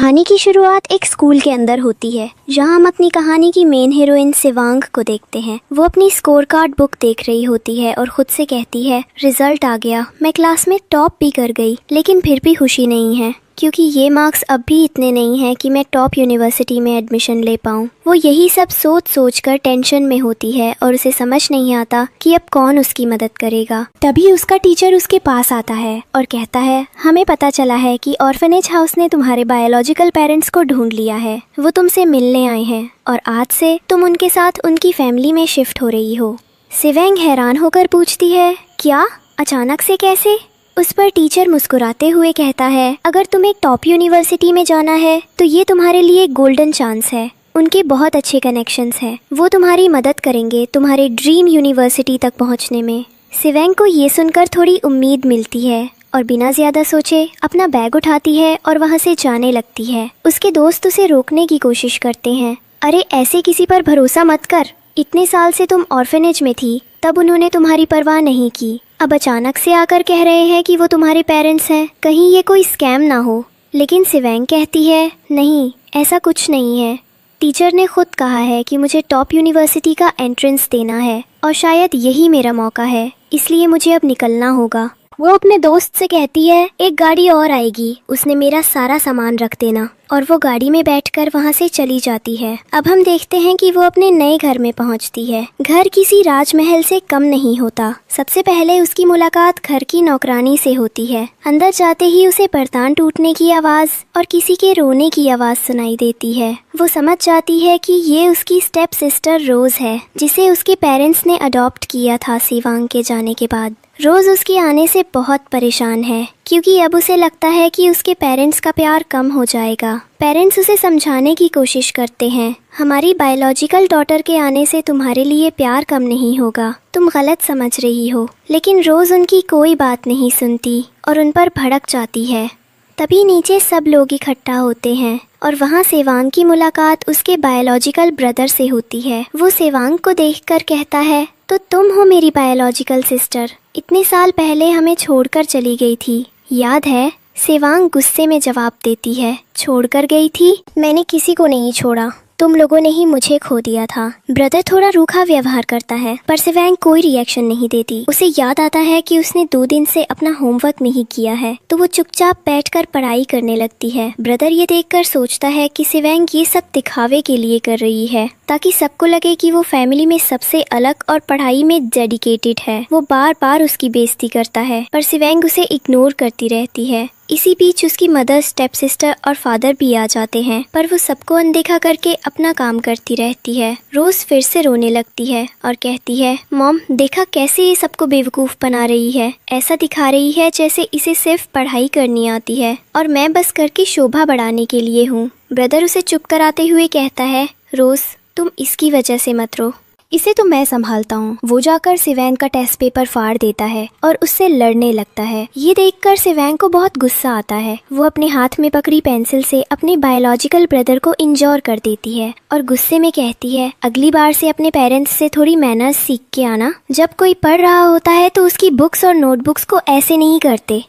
कहानी की शुरुआत एक स्कूल के अंदर होती है, जहां हम अपनी कहानी की मेन हीरोइन शिवांग को देखते हैं। वो अपनी स्कोर कार्ड बुक देख रही होती है और खुद से कहती है, रिजल्ट आ गया, मैं क्लास में टॉप भी कर गई, लेकिन फिर भी खुशी नहीं है क्योंकि ये मार्क्स अब भी इतने नहीं हैं कि मैं टॉप यूनिवर्सिटी में एडमिशन ले पाऊँ। वो यही सब सोच सोच कर टेंशन में होती है और उसे समझ नहीं आता कि अब कौन उसकी मदद करेगा। तभी उसका टीचर उसके पास आता है और कहता है, हमें पता चला है कि ऑर्फनेज हाउस ने तुम्हारे बायोलॉजिकल पेरेंट्स को ढूंढ लिया है। वो तुमसे मिलने आए हैं और आज से तुम उनके साथ उनकी फैमिली में शिफ्ट हो रही हो। शिवांग हैरान होकर पूछती है, क्या, अचानक से कैसे? उस पर टीचर मुस्कुराते हुए कहता है, अगर तुम्हें टॉप यूनिवर्सिटी में जाना है तो ये तुम्हारे लिए गोल्डन चांस है। उनके बहुत अच्छे कनेक्शंस हैं, वो तुम्हारी मदद करेंगे तुम्हारे ड्रीम यूनिवर्सिटी तक पहुंचने में। शिवांग को ये सुनकर थोड़ी उम्मीद मिलती है और बिना ज्यादा सोचे अपना बैग उठाती है और वहाँ से जाने लगती है। उसके दोस्त उसे रोकने की कोशिश करते हैं। अरे ऐसे किसी पर भरोसा मत कर, इतने साल से तुम ऑर्फनेज में थी, तब उन्होंने तुम्हारी परवाह नहीं की, अब अचानक से आकर कह रहे हैं कि वो तुम्हारे पेरेंट्स हैं, कहीं ये कोई स्कैम ना हो। लेकिन शिवांग कहती है, नहीं, ऐसा कुछ नहीं है। टीचर ने खुद कहा है कि मुझे टॉप यूनिवर्सिटी का एंट्रेंस देना है और शायद यही मेरा मौका है, इसलिए मुझे अब निकलना होगा। वो अपने दोस्त से कहती है, एक गाड़ी और आएगी, उसने मेरा सारा सामान रख देना, और वो गाड़ी में बैठकर वहाँ से चली जाती है। अब हम देखते हैं कि वो अपने नए घर में पहुँचती है। घर किसी राजमहल से कम नहीं होता। सबसे पहले उसकी मुलाकात घर की नौकरानी से होती है। अंदर जाते ही उसे बर्तन टूटने की आवाज़ और किसी के रोने की आवाज़ सुनाई देती है। वो समझ जाती है कि ये उसकी स्टेप सिस्टर रोज है, जिसे उसके पेरेंट्स ने अडॉप्ट किया था शिवांग के जाने के बाद। रोज उसके आने से बहुत परेशान है क्योंकि अब उसे लगता है कि उसके पेरेंट्स का प्यार कम हो जाएगा। पेरेंट्स उसे समझाने की कोशिश करते हैं, हमारी बायोलॉजिकल डॉटर के आने से तुम्हारे लिए प्यार कम नहीं होगा, तुम गलत समझ रही हो। लेकिन रोज उनकी कोई बात नहीं सुनती और उन पर भड़क जाती है। तभी नीचे सब लोग इकट्ठा होते हैं और वहाँ शिवांग की मुलाकात उसके बायोलॉजिकल ब्रदर से होती है। वो शिवांग को देखकर कहता है, तो तुम हो मेरी बायोलॉजिकल सिस्टर, इतने साल पहले हमें छोड़कर चली गई थी, याद है? शिवांग गुस्से में जवाब देती है, छोड़कर गई थी? मैंने किसी को नहीं छोड़ा, तुम लोगों ने ही मुझे खो दिया था। ब्रदर थोड़ा रूखा व्यवहार करता है पर शिवांग कोई रिएक्शन नहीं देती। उसे याद आता है कि उसने 2 दिन से अपना होमवर्क नहीं किया है, तो वो चुपचाप बैठकर पढ़ाई करने लगती है। ब्रदर ये देखकर सोचता है कि शिवांग ये सब दिखावे के लिए कर रही है ताकि सबको लगे कि वो फैमिली में सबसे अलग और पढ़ाई में डेडिकेटेड है। वो बार बार उसकी बेइज्जती करता है पर शिवांग उसे इग्नोर करती रहती है। इसी बीच उसकी मदर, स्टेप सिस्टर और फादर भी आ जाते हैं पर वो सबको अनदेखा करके अपना काम करती रहती है। रोज फिर से रोने लगती है और कहती है, मॉम देखा कैसे ये सबको बेवकूफ़ बना रही है, ऐसा दिखा रही है जैसे इसे सिर्फ पढ़ाई करनी आती है और मैं बस करके शोभा बढ़ाने के लिए हूँ। ब्रदर उसे चुप कराते हुए कहता है, रोज तुम इसकी वजह से मत रो, इसे तो मैं संभालता हूँ। वो जाकर शिवांग का टेस्ट पेपर फाड़ देता है और उससे लड़ने लगता है। ये देखकर शिवांग को बहुत गुस्सा आता है। वो अपने हाथ में पकड़ी पेंसिल से अपने बायोलॉजिकल ब्रदर को इंजोर कर देती है और गुस्से में कहती है, अगली बार से अपने पेरेंट्स से थोड़ी मैनर्स सीख के आना। जब कोई पढ़ रहा होता है तो उसकी बुक्स और नोटबुक्स को ऐसे नहीं करते।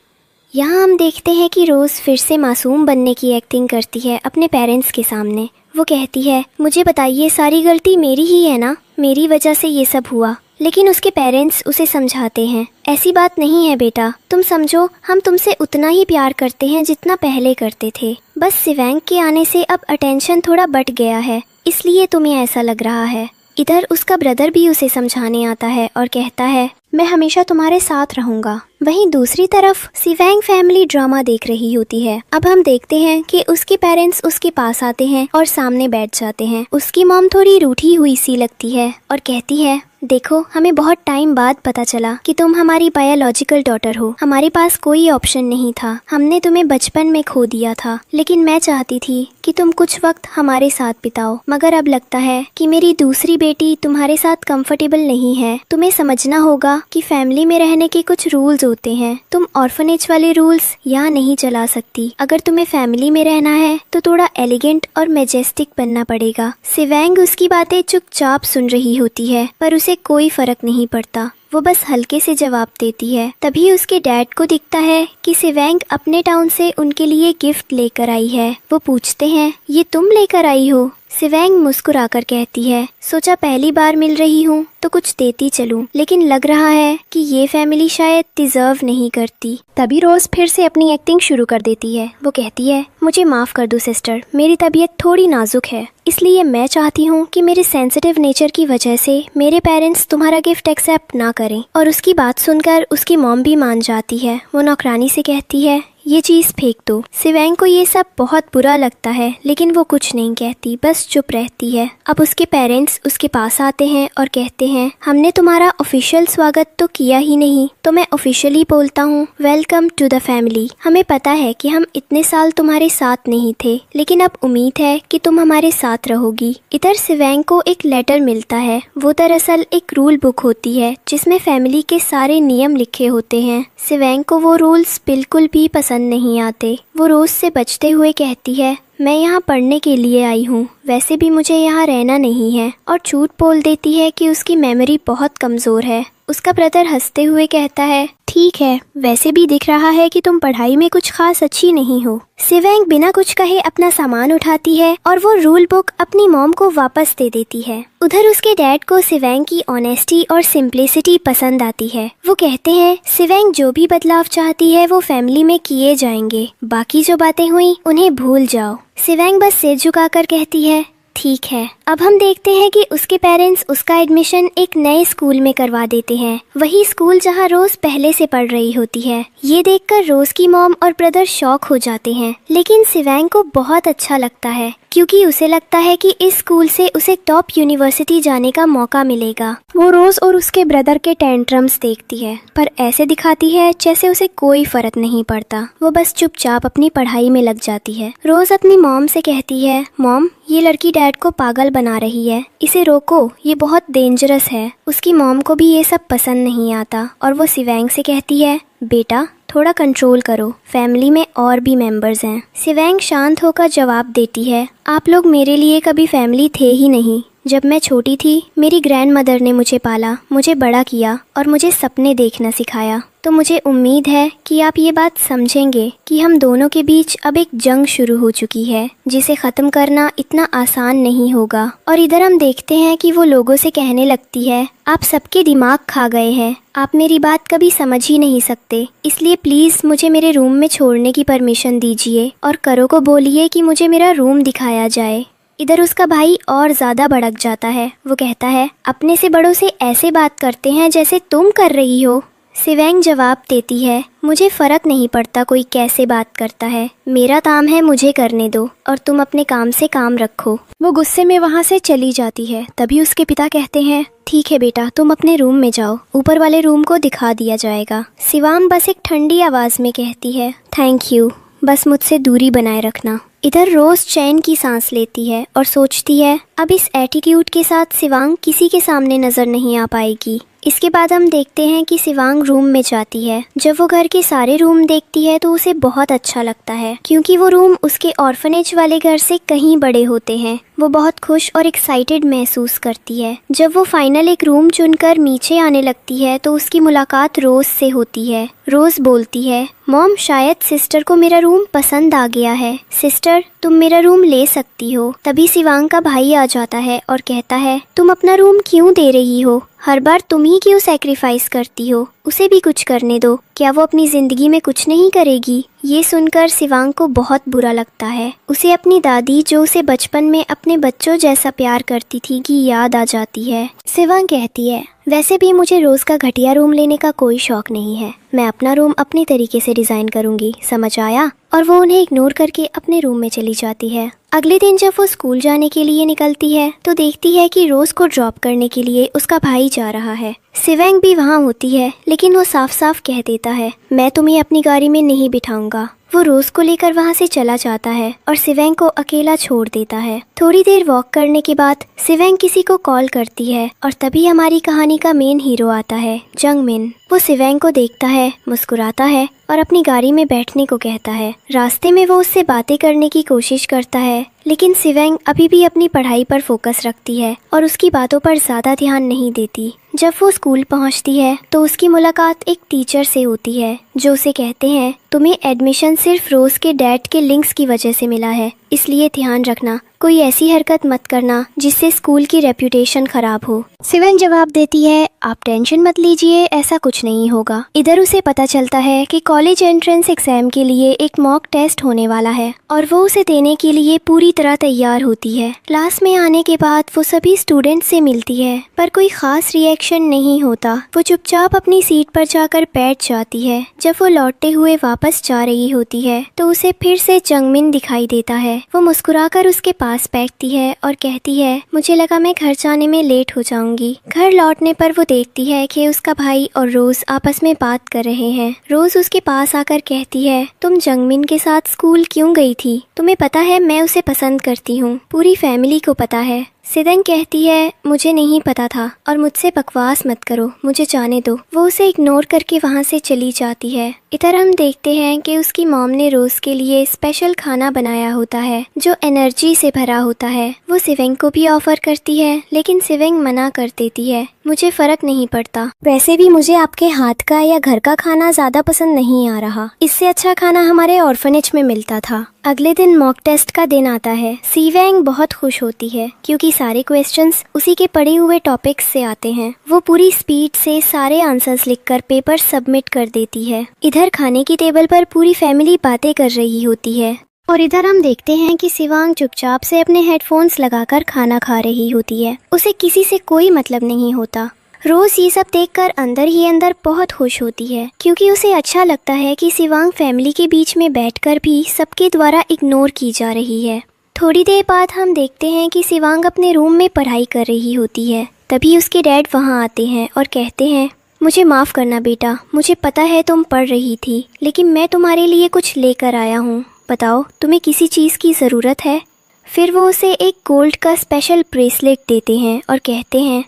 यहाँ हम देखते हैं कि रोज फिर से मासूम बनने की एक्टिंग करती है अपने पेरेंट्स के सामने। वो कहती है, मुझे बताइए, सारी गलती मेरी ही है ना, मेरी वजह से ये सब हुआ। लेकिन उसके पेरेंट्स उसे समझाते हैं, ऐसी बात नहीं है बेटा, तुम समझो हम तुमसे उतना ही प्यार करते हैं जितना पहले करते थे, बस शिवांग के आने से अब अटेंशन थोड़ा बढ़ गया है, इसलिए तुम्हें ऐसा लग रहा है। इधर उसका ब्रदर भी उसे समझाने आता है और कहता है, मैं हमेशा तुम्हारे साथ रहूंगा। वहीं दूसरी तरफ शिवांग फैमिली ड्रामा देख रही होती है। अब हम देखते हैं कि उसके पेरेंट्स उसके पास आते हैं और सामने बैठ जाते हैं। उसकी मॉम थोड़ी रूठी हुई सी लगती है और कहती है, देखो हमें बहुत टाइम बाद पता चला कि तुम हमारी बायोलॉजिकल डॉटर हो। हमारे पास कोई ऑप्शन नहीं था, हमने तुम्हें बचपन में खो दिया था, लेकिन मैं चाहती थी कि तुम कुछ वक्त हमारे साथ बिताओ, मगर अब लगता है कि मेरी दूसरी बेटी तुम्हारे साथ कंफर्टेबल नहीं है। तुम्हें समझना होगा कहा कि फैमिली में रहने के कुछ रूल्स होते हैं, तुम ऑर्फनेज वाले रूल्स यहाँ नहीं चला सकती। अगर तुम्हें फैमिली में रहना है तो थोड़ा एलिगेंट और मैजेस्टिक बनना पड़ेगा। सिवेंग उसकी बातें चुपचाप सुन रही होती है, पर उसे कोई फर्क नहीं पड़ता। वो बस हल्के से जवाब देती है। तभी उसके डैड को दिखता है कि सिवेंग अपने टाउन से उनके लिए गिफ्ट लेकर आई है। वो पूछते हैं, ये तुम लेकर आई हो? सिवेंग मुस्कुराकर कहती है, सोचा पहली बार मिल रही हूँ तो कुछ देती चलूं, लेकिन लग रहा है कि ये फैमिली शायद डिजर्व नहीं करती। तभी रोज फिर से अपनी एक्टिंग शुरू कर देती है। वो कहती है, मुझे माफ कर दो सिस्टर, मेरी तबीयत थोड़ी नाजुक है, इसलिए मैं चाहती हूँ कि मेरे सेंसिटिव नेचर की वजह से मेरे पेरेंट्स तुम्हारा गिफ्ट एक्सेप्ट ना करें। और उसकी बात सुनकर उसकी मॉम भी मान जाती है। वो नौकरानी से कहती है, ये चीज फेंक दो। सिवेंग को ये सब बहुत बुरा लगता है, लेकिन वो कुछ नहीं कहती, बस चुप रहती है। अब उसके पेरेंट्स उसके पास आते हैं और कहते हैं, हमने तुम्हारा ऑफिशियल स्वागत तो किया ही नहीं, तो मैं ऑफिशियली बोलता हूँ, वेलकम टू द फैमिली। हमें पता है कि हम इतने साल तुम्हारे साथ नहीं थे, लेकिन अब उम्मीद है कि तुम हमारे साथ रहोगी। इधर सिवेंग को एक लेटर मिलता है। वो दरअसल एक रूल बुक होती है जिसमें फैमिली के सारे नियम लिखे होते हैं। सिवेंग को वो रूल्स बिल्कुल भी पसंद नहीं आते। वो रोज से बचते हुए कहती है, मैं यहाँ पढ़ने के लिए आई हूँ, वैसे भी मुझे यहाँ रहना नहीं है, और झूठ बोल देती है कि उसकी मेमोरी बहुत कमजोर है। उसका ब्रदर हंसते हुए कहता है, ठीक है, वैसे भी दिख रहा है कि तुम पढ़ाई में कुछ खास अच्छी नहीं हो। सिवेंग बिना कुछ कहे अपना सामान उठाती है और वो रूल बुक अपनी मॉम को वापस दे देती है। उधर उसके डैड को सिवेंग की ऑनेस्टी और सिंप्लिसिटी पसंद आती है। वो कहते हैं, सिवेंग जो भी बदलाव चाहती है वो फैमिली में किए जाएंगे, बाकी जो बातें हुई उन्हें भूल जाओ। सिवेंग बस सिर झुकाकर कहती है, ठीक है। अब हम देखते हैं कि उसके पेरेंट्स उसका एडमिशन एक नए स्कूल में करवा देते हैं, वही स्कूल जहां रोज पहले से पढ़ रही होती है। ये देखकर रोज की मॉम और ब्रदर शॉक हो जाते हैं, लेकिन सिवेंग को बहुत अच्छा लगता है, क्योंकि उसे लगता है कि इस स्कूल से उसे टॉप यूनिवर्सिटी जाने का मौका मिलेगा। वो रोज और उसके ब्रदर के टेंट्रम्स देखती है, पर ऐसे दिखाती है जैसे उसे कोई फर्क नहीं पड़ता। वो बस चुपचाप अपनी पढ़ाई में लग जाती है। रोज अपनी मॉम से कहती है, मॉम, ये लड़की डैड को पागल बना रही है, इसे रोको, ये बहुत डेंजरस है। उसकी मॉम को भी ये सब पसंद नहीं आता और वो सिवेंग से कहती है, बेटा थोड़ा कंट्रोल करो, फैमिली में और भी मेंबर्स हैं। सिवेंग शांत होकर जवाब देती है, आप लोग मेरे लिए कभी फैमिली थे ही नहीं। जब मैं छोटी थी मेरी ग्रैंड मदर ने मुझे पाला, मुझे बड़ा किया और मुझे सपने देखना सिखाया। तो मुझे उम्मीद है कि आप ये बात समझेंगे कि हम दोनों के बीच अब एक जंग शुरू हो चुकी है, जिसे ख़त्म करना इतना आसान नहीं होगा। और इधर हम देखते हैं कि वो लोगों से कहने लगती है, आप सबके दिमाग खा गए हैं, आप मेरी बात कभी समझ ही नहीं सकते, इसलिए प्लीज़ मुझे मेरे रूम में छोड़ने की परमिशन दीजिए और करो को बोलिए कि मुझे मेरा रूम दिखाया जाए। इधर उसका भाई और ज़्यादा भड़क जाता है। वो कहता है, अपने से बड़ों से ऐसे बात करते हैं जैसे तुम कर रही हो। सिवेंग जवाब देती है, मुझे फ़र्क नहीं पड़ता कोई कैसे बात करता है, मेरा काम है, मुझे करने दो और तुम अपने काम से काम रखो। वो गुस्से में वहाँ से चली जाती है। तभी उसके पिता कहते हैं, ठीक है बेटा, तुम अपने रूम में जाओ, ऊपर वाले रूम को दिखा दिया जाएगा। सिवाम बस एक ठंडी आवाज़ में कहती है, थैंक यू, बस मुझसे दूरी बनाए रखना। इधर रोज चैन की सांस लेती है और सोचती है, अब इस एटीट्यूड के साथ सिवांग किसी के सामने नजर नहीं आ पाएगी। इसके बाद हम देखते हैं कि सिवांग रूम में जाती है। जब वो घर के सारे रूम देखती है तो उसे बहुत अच्छा लगता है, क्योंकि वो रूम उसके ऑर्फनेज वाले घर से कहीं बड़े होते हैं। वो बहुत खुश और एक्साइटेड महसूस करती है। जब वो फाइनल एक रूम चुनकर नीचे आने लगती है तो उसकी मुलाकात रोज से होती है। रोज बोलती है, मॉम, शायद सिस्टर को मेरा रूम पसंद आ गया है, सिस्टर तुम मेरा रूम ले सकती हो। तभी सिवांग का भाई आ जाता है और कहता है, तुम अपना रूम क्यों दे रही हो, हर बार तुम ही क्यों सैक्रिफाइस करती हो, उसे भी कुछ करने दो, क्या वो अपनी जिंदगी में कुछ नहीं करेगी। ये सुनकर सिवांग को बहुत बुरा लगता है। उसे अपनी दादी जो उसे बचपन में अपने बच्चों जैसा प्यार करती थी की याद आ जाती है। सिवांग कहती है, वैसे भी मुझे रोज का घटिया रूम लेने का कोई शौक नहीं है, मैं अपना रूम अपने तरीके से डिजाइन करूंगी, समझ आया। और वो उन्हें इग्नोर करके अपने रूम में चली जाती है। अगले दिन जब वो स्कूल जाने के लिए निकलती है तो देखती है कि रोज को ड्रॉप करने के लिए उसका भाई जा रहा है। सिवेंग भी वहाँ होती है, लेकिन वो साफ साफ कह देता है, मैं तुम्हें अपनी गाड़ी में नहीं बिठाऊंगा। वो रोज को लेकर वहाँ से चला जाता है और सिवेंग को अकेला छोड़ देता है। थोड़ी देर वॉक करने के बाद सिवेंग किसी को कॉल करती है और तभी हमारी कहानी का मेन हीरो आता है, जंगमिन। वो सिवेंग को देखता है, मुस्कुराता है और अपनी गाड़ी में बैठने को कहता है। रास्ते में वो उससे बातें करने की कोशिश करता है, लेकिन सिवेंग अभी भी अपनी पढ़ाई पर फोकस रखती है और उसकी बातों पर ज्यादा ध्यान नहीं देती। जब वो स्कूल पहुंचती है तो उसकी मुलाकात एक टीचर से होती है, जो उसे कहते हैं, तुम्हें एडमिशन सिर्फ रोज के डैड के लिंक्स की वजह से मिला है, इसलिए ध्यान रखना, कोई ऐसी हरकत मत करना जिससे स्कूल की रेप्यूटेशन खराब हो। सिवेंग जवाब देती है, आप टेंशन मत लीजिए, ऐसा कुछ नहीं होगा। इधर उसे पता चलता है कि कॉलेज एंट्रेंस एग्जाम के लिए एक मॉक टेस्ट होने वाला है और वो उसे देने के लिए पूरी तरह तैयार होती है। क्लास में आने के बाद वो सभी स्टूडेंट से मिलती है, पर कोई खास रिएक्शन नहीं होता। वो चुपचाप अपनी सीट पर जाकर बैठ जाती है। जब वो लौटते हुए वापस जा रही होती है तो उसे फिर से जंगमिन दिखाई देता है। वो मुस्कुराकर उसके पास बैठती है और कहती है, मुझे लगा मैं घर जाने में लेट हो जाऊंगी। घर लौटने पर वो देखती है कि उसका भाई और रोज आपस में बात कर रहे हैं। रोज उसके पास आकर कहती है, तुम जंगमिन के साथ स्कूल क्यों गई थी? तुम्हें पता है मैं उसे पसंद करती हूँ, पूरी फैमिली को पता है। सिवेंग कहती है, मुझे नहीं पता था और मुझसे बकवास मत करो, मुझे जाने दो। वो उसे इग्नोर करके वहाँ से चली जाती है। इधर हम देखते हैं कि उसकी मॉम ने रोज के लिए स्पेशल खाना बनाया होता है जो एनर्जी से भरा होता है। वो सिवेंग को भी ऑफर करती है, लेकिन सिवेंग मना कर देती है, मुझे फर्क नहीं पड़ता, वैसे भी मुझे आपके हाथ का या घर का खाना ज्यादा पसंद नहीं आ रहा, इससे अच्छा खाना हमारे ऑर्फनेज में मिलता था। अगले दिन मॉक टेस्ट का दिन आता है। सिवेंग बहुत खुश होती है क्योंकि सारे क्वेश्चंस उसी के पढ़े हुए टॉपिक्स से आते हैं। वो पूरी स्पीड से सारे आंसर्स लिखकर पेपर सबमिट कर देती है। इधर खाने की टेबल पर पूरी फैमिली बातें कर रही होती है और इधर हम देखते हैं कि सिवेंग चुपचाप से अपने हेडफोन्स लगाकर खाना खा रही होती है। उसे किसी से कोई मतलब नहीं होता। रोज ये सब देखकर अंदर ही अंदर बहुत खुश होती है क्योंकि उसे अच्छा लगता है कि सिवेंग फैमिली के बीच में बैठकर भी सबके द्वारा इग्नोर की जा रही है। थोड़ी देर बाद हम देखते हैं कि सिवेंग अपने रूम में पढ़ाई कर रही होती है। तभी उसके डैड वहाँ आते हैं और कहते हैं, मुझे माफ़ करना बेटा, मुझे पता है तुम पढ़ रही थी, लेकिन मैं तुम्हारे लिए कुछ लेकर आया हूँ। बताओ तुम्हें किसी चीज़ की ज़रूरत है? फिर वो उसे एक गोल्ड का स्पेशल ब्रेसलेट देते हैं और कहते हैं,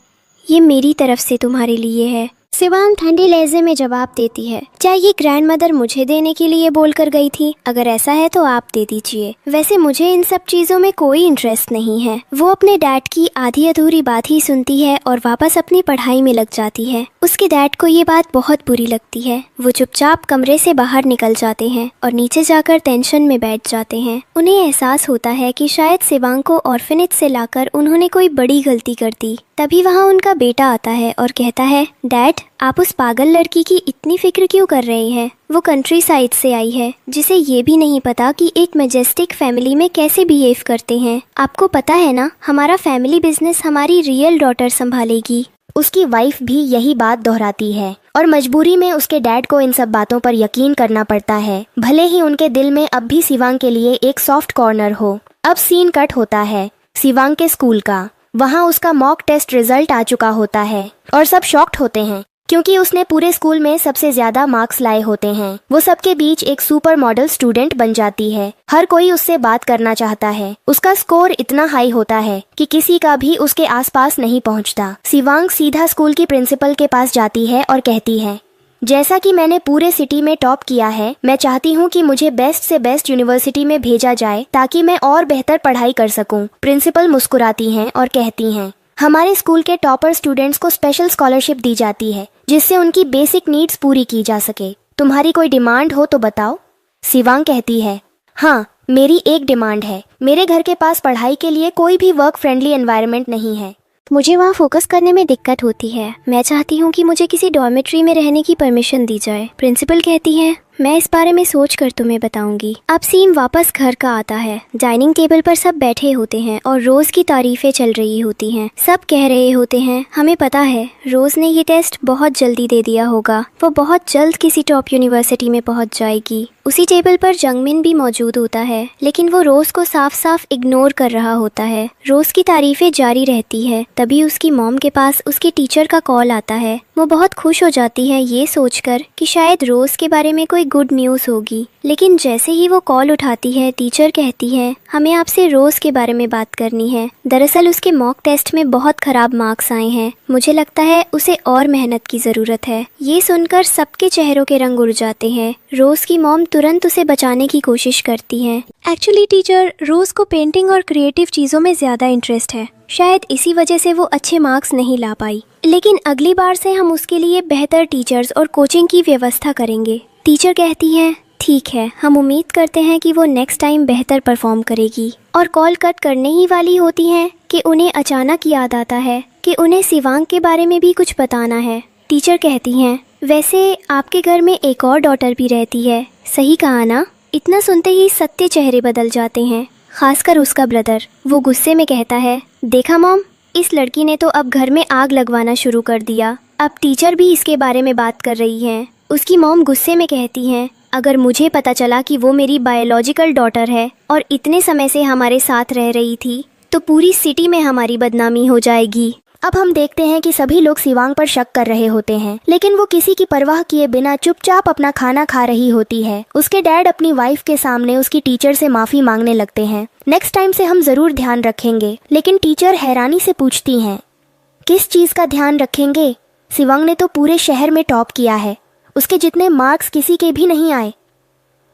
ये मेरी तरफ से तुम्हारे लिए है। सिवेंग ठंडे लहजे में जवाब देती है, क्या ये ग्रैंडमदर मुझे देने के लिए बोलकर गई थी? अगर ऐसा है तो आप दे दीजिए, वैसे मुझे इन सब चीजों में कोई इंटरेस्ट नहीं है। वो अपने डैड की आधी अधूरी बात ही सुनती है और वापस अपनी पढ़ाई में लग जाती है। उसके डैड को ये बात बहुत बुरी लगती है। वो चुपचाप कमरे से बाहर निकल जाते हैं और नीचे जाकर टेंशन में बैठ जाते हैं। उन्हें एहसास होता है कि शायद सिवेंग को ऑर्फनेज से लाकर उन्होंने कोई बड़ी गलती कर दी। तभी वहाँ उनका बेटा आता है और कहता है, डैड आप उस पागल लड़की की इतनी फिक्र क्यों कर रहे हैं? वो कंट्री साइड से आई है, जिसे ये भी नहीं पता कि एक मैजेस्टिक फैमिली में कैसे बिहेव करते हैं। आपको पता है ना, हमारा फैमिली बिजनेस हमारी रियल डॉटर संभालेगी। उसकी वाइफ भी यही बात दोहराती है और मजबूरी में उसके डैड को इन सब बातों पर यकीन करना पड़ता है, भले ही उनके दिल में अब भी सिवेंग के लिए एक सॉफ्ट कॉर्नर हो। अब सीन कट होता है सिवेंग के स्कूल का। वहाँ उसका मॉक टेस्ट रिजल्ट आ चुका होता है और सब शॉक्ड होते हैं क्योंकि उसने पूरे स्कूल में सबसे ज्यादा मार्क्स लाए होते हैं। वो सबके बीच एक सुपर मॉडल स्टूडेंट बन जाती है। हर कोई उससे बात करना चाहता है। उसका स्कोर इतना हाई होता है कि किसी का भी उसके आसपास नहीं पहुंचता। सिवेंग सीधा स्कूल की प्रिंसिपल के पास जाती है और कहती है, जैसा कि मैंने पूरे सिटी में टॉप किया है, मैं चाहती हूँ कि मुझे बेस्ट से बेस्ट यूनिवर्सिटी में भेजा जाए ताकि मैं और बेहतर पढ़ाई कर सकूँ। प्रिंसिपल मुस्कुराती हैं और कहती हैं, हमारे स्कूल के टॉपर स्टूडेंट्स को स्पेशल स्कॉलरशिप दी जाती है जिससे उनकी बेसिक नीड्स पूरी की जा सके। तुम्हारी कोई डिमांड हो तो बताओ। सिवेंग कहती है, हाँ मेरी एक डिमांड है। मेरे घर के पास पढ़ाई के लिए कोई भी वर्क फ्रेंडली एनवायरनमेंट नहीं है। मुझे वहाँ फोकस करने में दिक्कत होती है। मैं चाहती हूँ कि मुझे किसी डॉर्मेट्री में रहने की परमिशन दी जाए। प्रिंसिपल कहती है, मैं इस बारे में सोच कर तुम्हें बताऊंगी। अब सीन वापस घर का आता है। डाइनिंग टेबल पर सब बैठे होते हैं और रोज की तारीफें चल रही होती हैं। सब कह रहे होते हैं, हमें पता है रोज ने ये टेस्ट बहुत जल्दी दे दिया होगा, वो बहुत जल्द किसी टॉप यूनिवर्सिटी में पहुंच जाएगी। उसी टेबल पर जंगमिन भी मौजूद होता है, लेकिन वो रोज को साफ साफ इग्नोर कर रहा होता है। रोज की तारीफें जारी रहती है। तभी उसकी मॉम के पास उसके टीचर का कॉल आता है। वो बहुत खुश हो जाती है ये सोचकर कि शायद रोज के बारे में कोई गुड न्यूज़ होगी। लेकिन जैसे ही वो कॉल उठाती है, टीचर कहती है हमें आपसे रोज़ के बारे में बात करनी है। दरअसल उसके मॉक टेस्ट में बहुत ख़राब मार्क्स आए हैं, मुझे लगता है उसे और मेहनत की ज़रूरत है। ये सुनकर सबके चेहरों के रंग उड़ जाते हैं। रोज़ की मॉम तुरंत उसे बचाने की कोशिश करती है। एक्चुअली टीचर, रोज़ को पेंटिंग और क्रिएटिव चीज़ों में ज़्यादा इंटरेस्ट है, शायद इसी वजह से वो अच्छे मार्क्स नहीं ला पाई। लेकिन अगली बार से हम उसके लिए बेहतर टीचर्स और कोचिंग की व्यवस्था करेंगे। टीचर कहती है ठीक है, हम उम्मीद करते हैं कि वो नेक्स्ट टाइम बेहतर परफॉर्म करेगी। और कॉल कट करने ही वाली होती हैं कि उन्हें अचानक याद आता है कि उन्हें शिवांग के बारे में भी कुछ बताना है। टीचर कहती हैं वैसे आपके घर में एक और डॉटर भी रहती है, सही कहा ना? इतना सुनते ही सत्य चेहरे बदल जाते हैं, खासकर उसका ब्रदर। वो गुस्से में कहता है देखा मॉम, इस लड़की ने तो अब घर में आग लगवाना शुरू कर दिया। अब टीचर भी इसके बारे में बात कर रही हैं। उसकी मॉम गुस्से में कहती हैं अगर मुझे पता चला कि वो मेरी बायोलॉजिकल डॉटर है और इतने समय से हमारे साथ रह रही थी तो पूरी सिटी में हमारी बदनामी हो जाएगी। अब हम देखते हैं कि सभी लोग शिवांग पर शक कर रहे होते हैं, लेकिन वो किसी की परवाह किए बिना चुपचाप अपना खाना खा रही होती है। उसके डैड अपनी वाइफ के सामने उसकी टीचर से माफी मांगने लगते हैं। नेक्स्ट टाइम से हम जरूर ध्यान रखेंगे। लेकिन टीचर हैरानी से पूछती हैं किस चीज का ध्यान रखेंगे? शिवांग ने तो पूरे शहर में टॉप किया है, उसके जितने मार्क्स किसी के भी नहीं आए।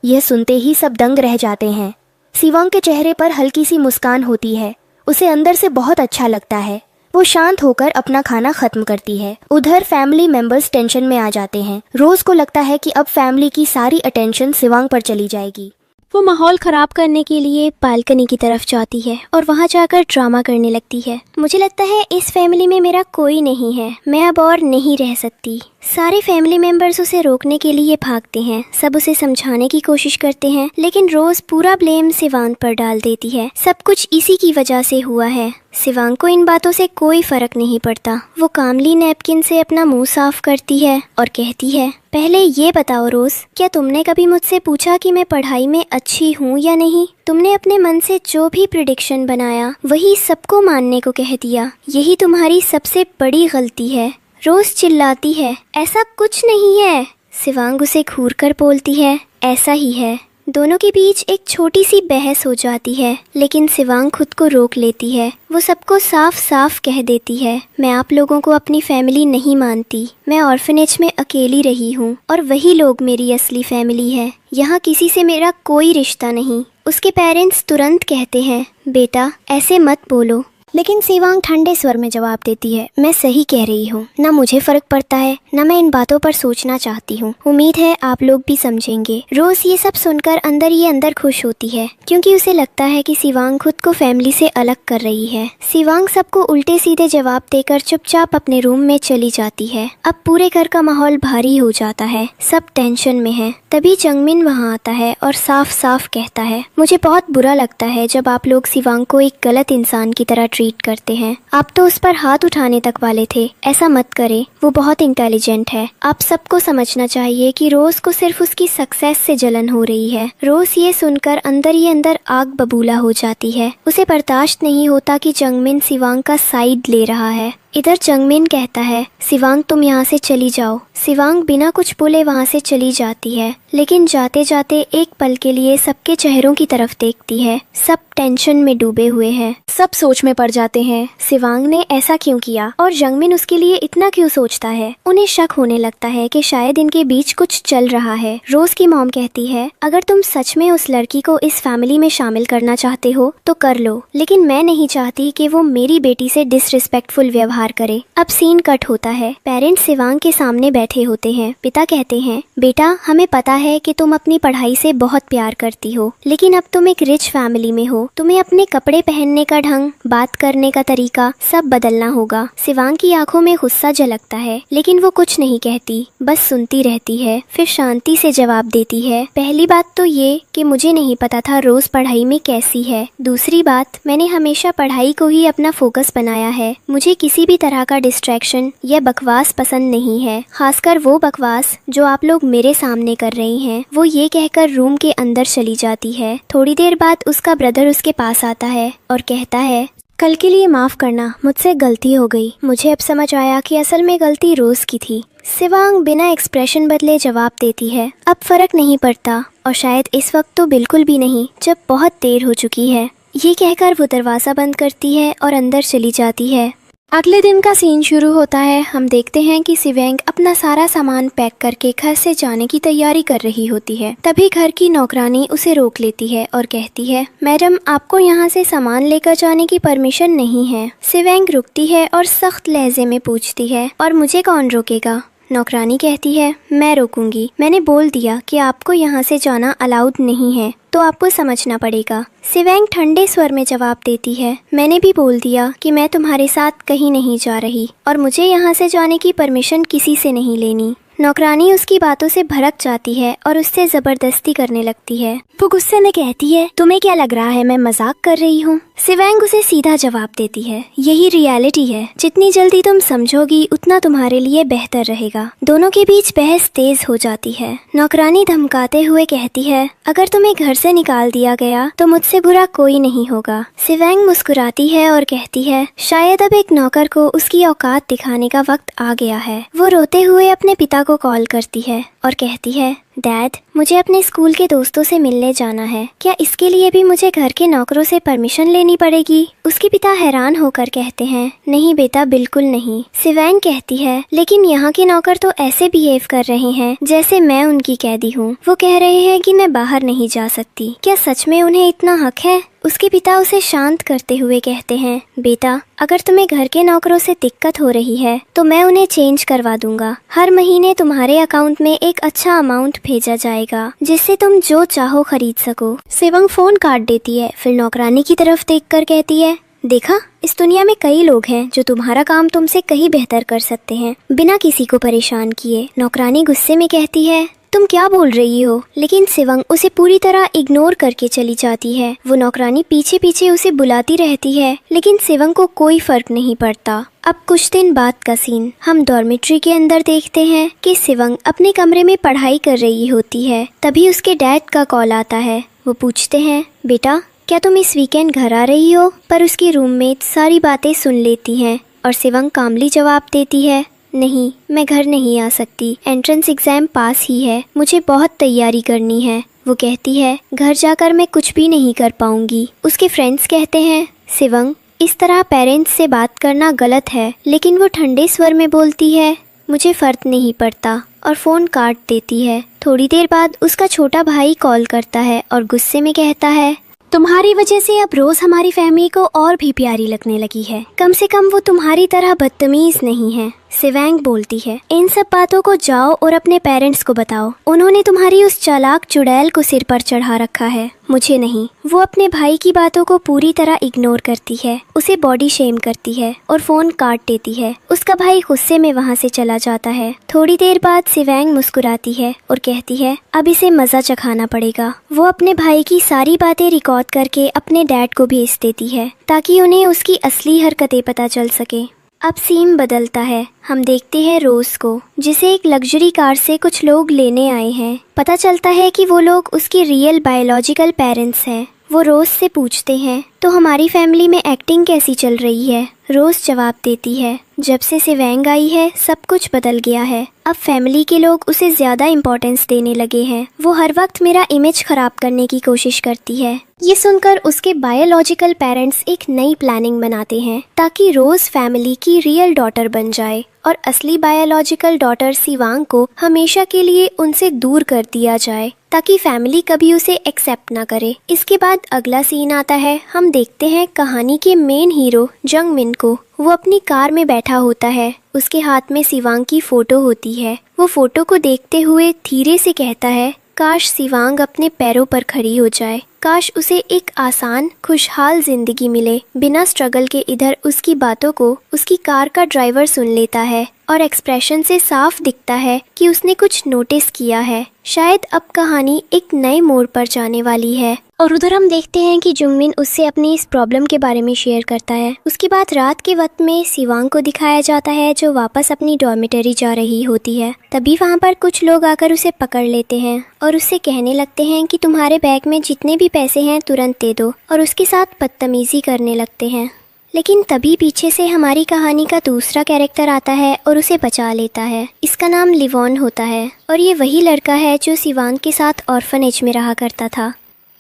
यह सुनते ही सब दंग रह जाते हैं। शिवांग के चेहरे पर हल्की सी मुस्कान होती है, उसे अंदर से बहुत अच्छा लगता है। वो शांत होकर अपना खाना खत्म करती है। उधर फैमिली मेंबर्स टेंशन में आ जाते हैं। रोज को लगता है कि अब फैमिली की सारी अटेंशन शिवांग पर चली जाएगी। वो माहौल खराब करने के लिए बालकनी की तरफ जाती है और वहाँ जाकर ड्रामा करने लगती है। मुझे लगता है इस फैमिली में मेरा कोई नहीं है, मैं अब और नहीं रह सकती। सारे फैमिली मेंबर्स उसे रोकने के लिए भागते हैं, सब उसे समझाने की कोशिश करते हैं, लेकिन रोज पूरा ब्लेम शिवांग पर डाल देती है। सब कुछ इसी की वजह से हुआ है। शिवांग को इन बातों से कोई फर्क नहीं पड़ता। वो कामली नैपकिन से अपना मुंह साफ करती है और कहती है पहले ये बताओ रोज, क्या तुमने कभी मुझसे पूछा कि मैं पढ़ाई में अच्छी हूँ या नहीं? तुमने अपने मन से जो भी प्रिडिक्शन बनाया वही सबको मानने को कह दिया। यही तुम्हारी सबसे बड़ी गलती है। रोज चिल्लाती है ऐसा कुछ नहीं है। शिवांग उसे घूर कर बोलती है ऐसा ही है। दोनों के बीच एक छोटी सी बहस हो जाती है, लेकिन शिवांग खुद को रोक लेती है। वो सबको साफ साफ कह देती है मैं आप लोगों को अपनी फैमिली नहीं मानती, मैं ऑर्फनेज में अकेली रही हूँ और वही लोग मेरी असली फैमिली है। यहाँ किसी से मेरा कोई रिश्ता नहीं। उसके पेरेंट्स तुरंत कहते हैं बेटा ऐसे मत बोलो, लेकिन शिवांग ठंडे स्वर में जवाब देती है मैं सही कह रही हूँ, ना मुझे फर्क पड़ता है ना मैं इन बातों पर सोचना चाहती हूँ। उम्मीद है आप लोग भी समझेंगे। रोज ये सब सुनकर अंदर ही अंदर खुश होती है, क्योंकि उसे लगता है कि शिवांग खुद को फैमिली से अलग कर रही है। शिवांग सबको उल्टे सीधे जवाब देकर चुपचाप अपने रूम में चली जाती है। अब पूरे घर का माहौल भारी हो जाता है, सब टेंशन में है। तभी जंगमिन वहाँ आता है और साफ साफ कहता है मुझे बहुत बुरा लगता है जब आप लोग शिवांग को एक गलत इंसान की तरह ट्रीट करते हैं। आप तो उस पर हाथ उठाने तक वाले थे, ऐसा मत करें, वो बहुत इंटेलिजेंट है। आप सबको समझना चाहिए कि रोज को सिर्फ उसकी सक्सेस से जलन हो रही है। रोज ये सुनकर अंदर ही अंदर आग बबूला हो जाती है। उसे बर्दाश्त नहीं होता कि जंगमिन शिवांग का साइड ले रहा है। इधर जंगमिन कहता है शिवांग तुम यहाँ से चली जाओ। शिवांग बिना कुछ बोले वहाँ से चली जाती है, लेकिन जाते जाते एक पल के लिए सबके चेहरों की तरफ देखती है। सब टेंशन में डूबे हुए हैं, सब सोच में पड़ जाते हैं शिवांग ने ऐसा क्यों किया और जंगमिन उसके लिए इतना क्यों सोचता है। उन्हें शक होने लगता है कि शायद इनके बीच कुछ चल रहा है। रोज की मॉम कहती है अगर तुम सच में उस लड़की को इस फैमिली में शामिल करना चाहते हो तो कर लो, लेकिन मैं नहीं चाहती कि वो मेरी बेटी से डिसरिस्पेक्टफुल व्यवहार करे। अब सीन कट होता है। पेरेंट्स शिवांग के सामने बैठे होते हैं। पिता कहते हैं बेटा हमें पता है कि तुम अपनी पढ़ाई से बहुत प्यार करती हो, लेकिन अब तुम एक रिच फैमिली में हो, तुम्हें अपने कपड़े पहनने का ढंग, बात करने का तरीका सब बदलना होगा। शिवांग की आंखों में गुस्सा झलकता है, लेकिन वो कुछ नहीं कहती, बस सुनती रहती है। फिर शांति से जवाब देती है पहली बात तो ये कि मुझे नहीं पता था रोज पढ़ाई में कैसी है। दूसरी बात मैंने हमेशा पढ़ाई को ही अपना फोकस बनाया है। मुझे किसी भी तरह का डिस्ट्रैक्शन या बकवास पसंद नहीं है, खासकर वो बकवास जो आप लोग मेरे सामने कर रही हैं। वो ये कहकर रूम के अंदर चली जाती है। थोड़ी देर बाद उसका ब्रदर उसके पास आता है और कहता है कल के लिए माफ करना, मुझसे गलती हो गई। मुझे अब समझ आया कि असल में गलती रोज की थी। शिवांग बिना एक्सप्रेशन बदले जवाब देती है, अब फर्क नहीं पड़ता, और शायद इस वक्त तो बिल्कुल भी नहीं जब बहुत देर हो चुकी है। ये कहकर वो दरवाज़ा बंद करती है और अंदर चली जाती है। अगले दिन का सीन शुरू होता है। हम देखते हैं कि शिवांग अपना सारा सामान पैक करके घर से जाने की तैयारी कर रही होती है। तभी घर की नौकरानी उसे रोक लेती है और कहती है, मैडम आपको यहाँ से सामान लेकर जाने की परमिशन नहीं है। शिवांग रुकती है और सख्त लहजे में पूछती है, और मुझे कौन रोकेगा? नौकरानी कहती है, मैं रोकूंगी। मैंने बोल दिया कि आपको यहाँ से जाना अलाउड नहीं है, तो आपको समझना पड़ेगा। शिवांग ठंडे स्वर में जवाब देती है, मैंने भी बोल दिया कि मैं तुम्हारे साथ कहीं नहीं जा रही और मुझे यहाँ से जाने की परमिशन किसी से नहीं लेनी। नौकरानी उसकी बातों से भड़क जाती है और उससे जबरदस्ती करने लगती है। वो गुस्से में कहती है, तुम्हें क्या लग रहा है मैं मजाक कर रही हूँ? शिवांग उसे सीधा जवाब देती है, यही रियलिटी है। जितनी जल्दी तुम समझोगी उतना तुम्हारे लिए बेहतर रहेगा। दोनों के बीच बहस तेज हो जाती है। नौकरानी धमकाते हुए कहती है, अगर तुम्हें घर से निकाल दिया गया तो मुझसे बुरा कोई नहीं होगा। शिवांग मुस्कुराती है और कहती है, शायद अब एक नौकर को उसकी औकात दिखाने का वक्त आ गया है। वो रोते हुए अपने पिता को कॉल करती है और कहती है, डैड मुझे अपने स्कूल के दोस्तों से मिलने जाना है, क्या इसके लिए भी मुझे घर के नौकरों से परमिशन लेनी पड़ेगी? उसके पिता हैरान होकर कहते हैं, नहीं बेटा बिल्कुल नहीं। शिवांग कहती है, लेकिन यहाँ के नौकर तो ऐसे बिहेव कर रहे हैं जैसे मैं उनकी कैदी हूँ। वो कह रहे हैं कि मैं बाहर नहीं जा सकती, क्या सच में उन्हें इतना हक है? उसके पिता उसे शांत करते हुए कहते हैं, बेटा अगर तुम्हें घर के नौकरों से दिक्कत हो रही है तो मैं उन्हें चेंज करवा दूंगा। हर महीने तुम्हारे अकाउंट में एक अच्छा अमाउंट भेजा जाएगा जिससे तुम जो चाहो खरीद सको। शिवांग फोन काट देती है, फिर नौकरानी की तरफ देखकर कहती है, देखा इस दुनिया में कई लोग हैं जो तुम्हारा काम तुमसे कहीं बेहतर कर सकते हैं बिना किसी को परेशान किए। नौकरानी गुस्से में कहती है, तुम क्या बोल रही हो? लेकिन शिवांग उसे पूरी तरह इग्नोर करके चली जाती है। वो नौकरानी पीछे पीछे उसे बुलाती रहती है, लेकिन शिवांग को कोई फर्क नहीं पड़ता। अब कुछ दिन बाद का सीन हम डॉर्मेट्री के अंदर देखते हैं कि शिवांग अपने कमरे में पढ़ाई कर रही होती है। तभी उसके डैड का कॉल आता है। वो पूछते हैं, बेटा क्या तुम इस वीकेंड घर आ रही हो? पर उसकी रूममेट सारी बातें सुन लेती हैं और शिवांग कामली जवाब देती है, नहीं मैं घर नहीं आ सकती, एंट्रेंस एग्जाम पास ही है, मुझे बहुत तैयारी करनी है। वो कहती है, घर जाकर मैं कुछ भी नहीं कर पाऊंगी। उसके फ्रेंड्स कहते हैं, शिवांग इस तरह पेरेंट्स से बात करना गलत है, लेकिन वो ठंडे स्वर में बोलती है, मुझे फर्क नहीं पड़ता, और फ़ोन काट देती है। थोड़ी देर बाद उसका छोटा भाई कॉल करता है और गुस्से में कहता है, तुम्हारी वजह से अब रोज हमारी फैमिली को और भी प्यारी लगने लगी है। कम से कम वो तुम्हारी तरह बदतमीज नहीं है। शिवांग बोलती है, इन सब बातों को जाओ और अपने पेरेंट्स को बताओ। उन्होंने तुम्हारी उस चालाक चुड़ैल को सिर पर चढ़ा रखा है, मुझे नहीं। वो अपने भाई की बातों को पूरी तरह इग्नोर करती है, उसे बॉडी शेम करती है और फोन काट देती है। उसका भाई गुस्से में वहाँ से चला जाता है। थोड़ी देर बाद शिवांग मुस्कुराती है और कहती है, अब इसे मजा चखाना पड़ेगा। वो अपने भाई की सारी बातें रिकॉर्ड करके अपने डैड को भेज देती है ताकि उन्हें उसकी असली हरकतें पता चल सके। अब सीन बदलता है। हम देखते हैं रोज को, जिसे एक लग्जरी कार से कुछ लोग लेने आए हैं। पता चलता है कि वो लोग उसके रियल बायोलॉजिकल पेरेंट्स हैं। वो रोज से पूछते हैं, तो हमारी फैमिली में एक्टिंग कैसी चल रही है? रोज जवाब देती है, जब से शिवांग आई है सब कुछ बदल गया है। अब फैमिली के लोग उसे ज्यादा इम्पोर्टेंस देने लगे हैं। वो हर वक्त मेरा इमेज खराब करने की कोशिश करती है। ये सुनकर उसके बायोलॉजिकल पेरेंट्स एक नई प्लानिंग बनाते हैं ताकि रोज फैमिली की रियल डॉटर बन जाए और असली बायोलॉजिकल डॉटर शिवांग को हमेशा के लिए उनसे दूर कर दिया जाए ताकि फैमिली कभी उसे एक्सेप्ट ना करे। इसके बाद अगला सीन आता है। हम देखते हैं कहानी के मेन हीरो जंगमिन को। वो अपनी कार में बैठा होता है, उसके हाथ में शिवांग की फोटो होती है। वो फोटो को देखते हुए धीरे से कहता है, काश शिवांग अपने पैरों पर खड़ी हो जाए, काश उसे एक आसान खुशहाल जिंदगी मिले बिना स्ट्रगल के। इधर उसकी बातों को उसकी कार का ड्राइवर सुन लेता है और एक्सप्रेशन से साफ दिखता है कि उसने कुछ नोटिस किया है। शायद अब कहानी एक नए मोड़ पर जाने वाली है। और उधर हम देखते हैं कि जंगमिन उससे अपनी इस प्रॉब्लम के बारे में शेयर करता है। उसके बाद रात के वक्त में शिवांग को दिखाया जाता है जो वापस अपनी डॉर्मेटरी जा रही होती है। तभी वहाँ पर कुछ लोग आकर उसे पकड़ लेते हैं और उससे कहने लगते हैं कि तुम्हारे बैग में जितने भी पैसे हैं तुरंत दे दो, और उसके साथ बदतमीजी करने लगते हैं। लेकिन तभी पीछे से हमारी कहानी का दूसरा कैरेक्टर आता है और उसे बचा लेता है। इसका नाम लिवॉन होता है और ये वही लड़का है जो सिवांग के साथ ऑर्फनेज में रहा करता था।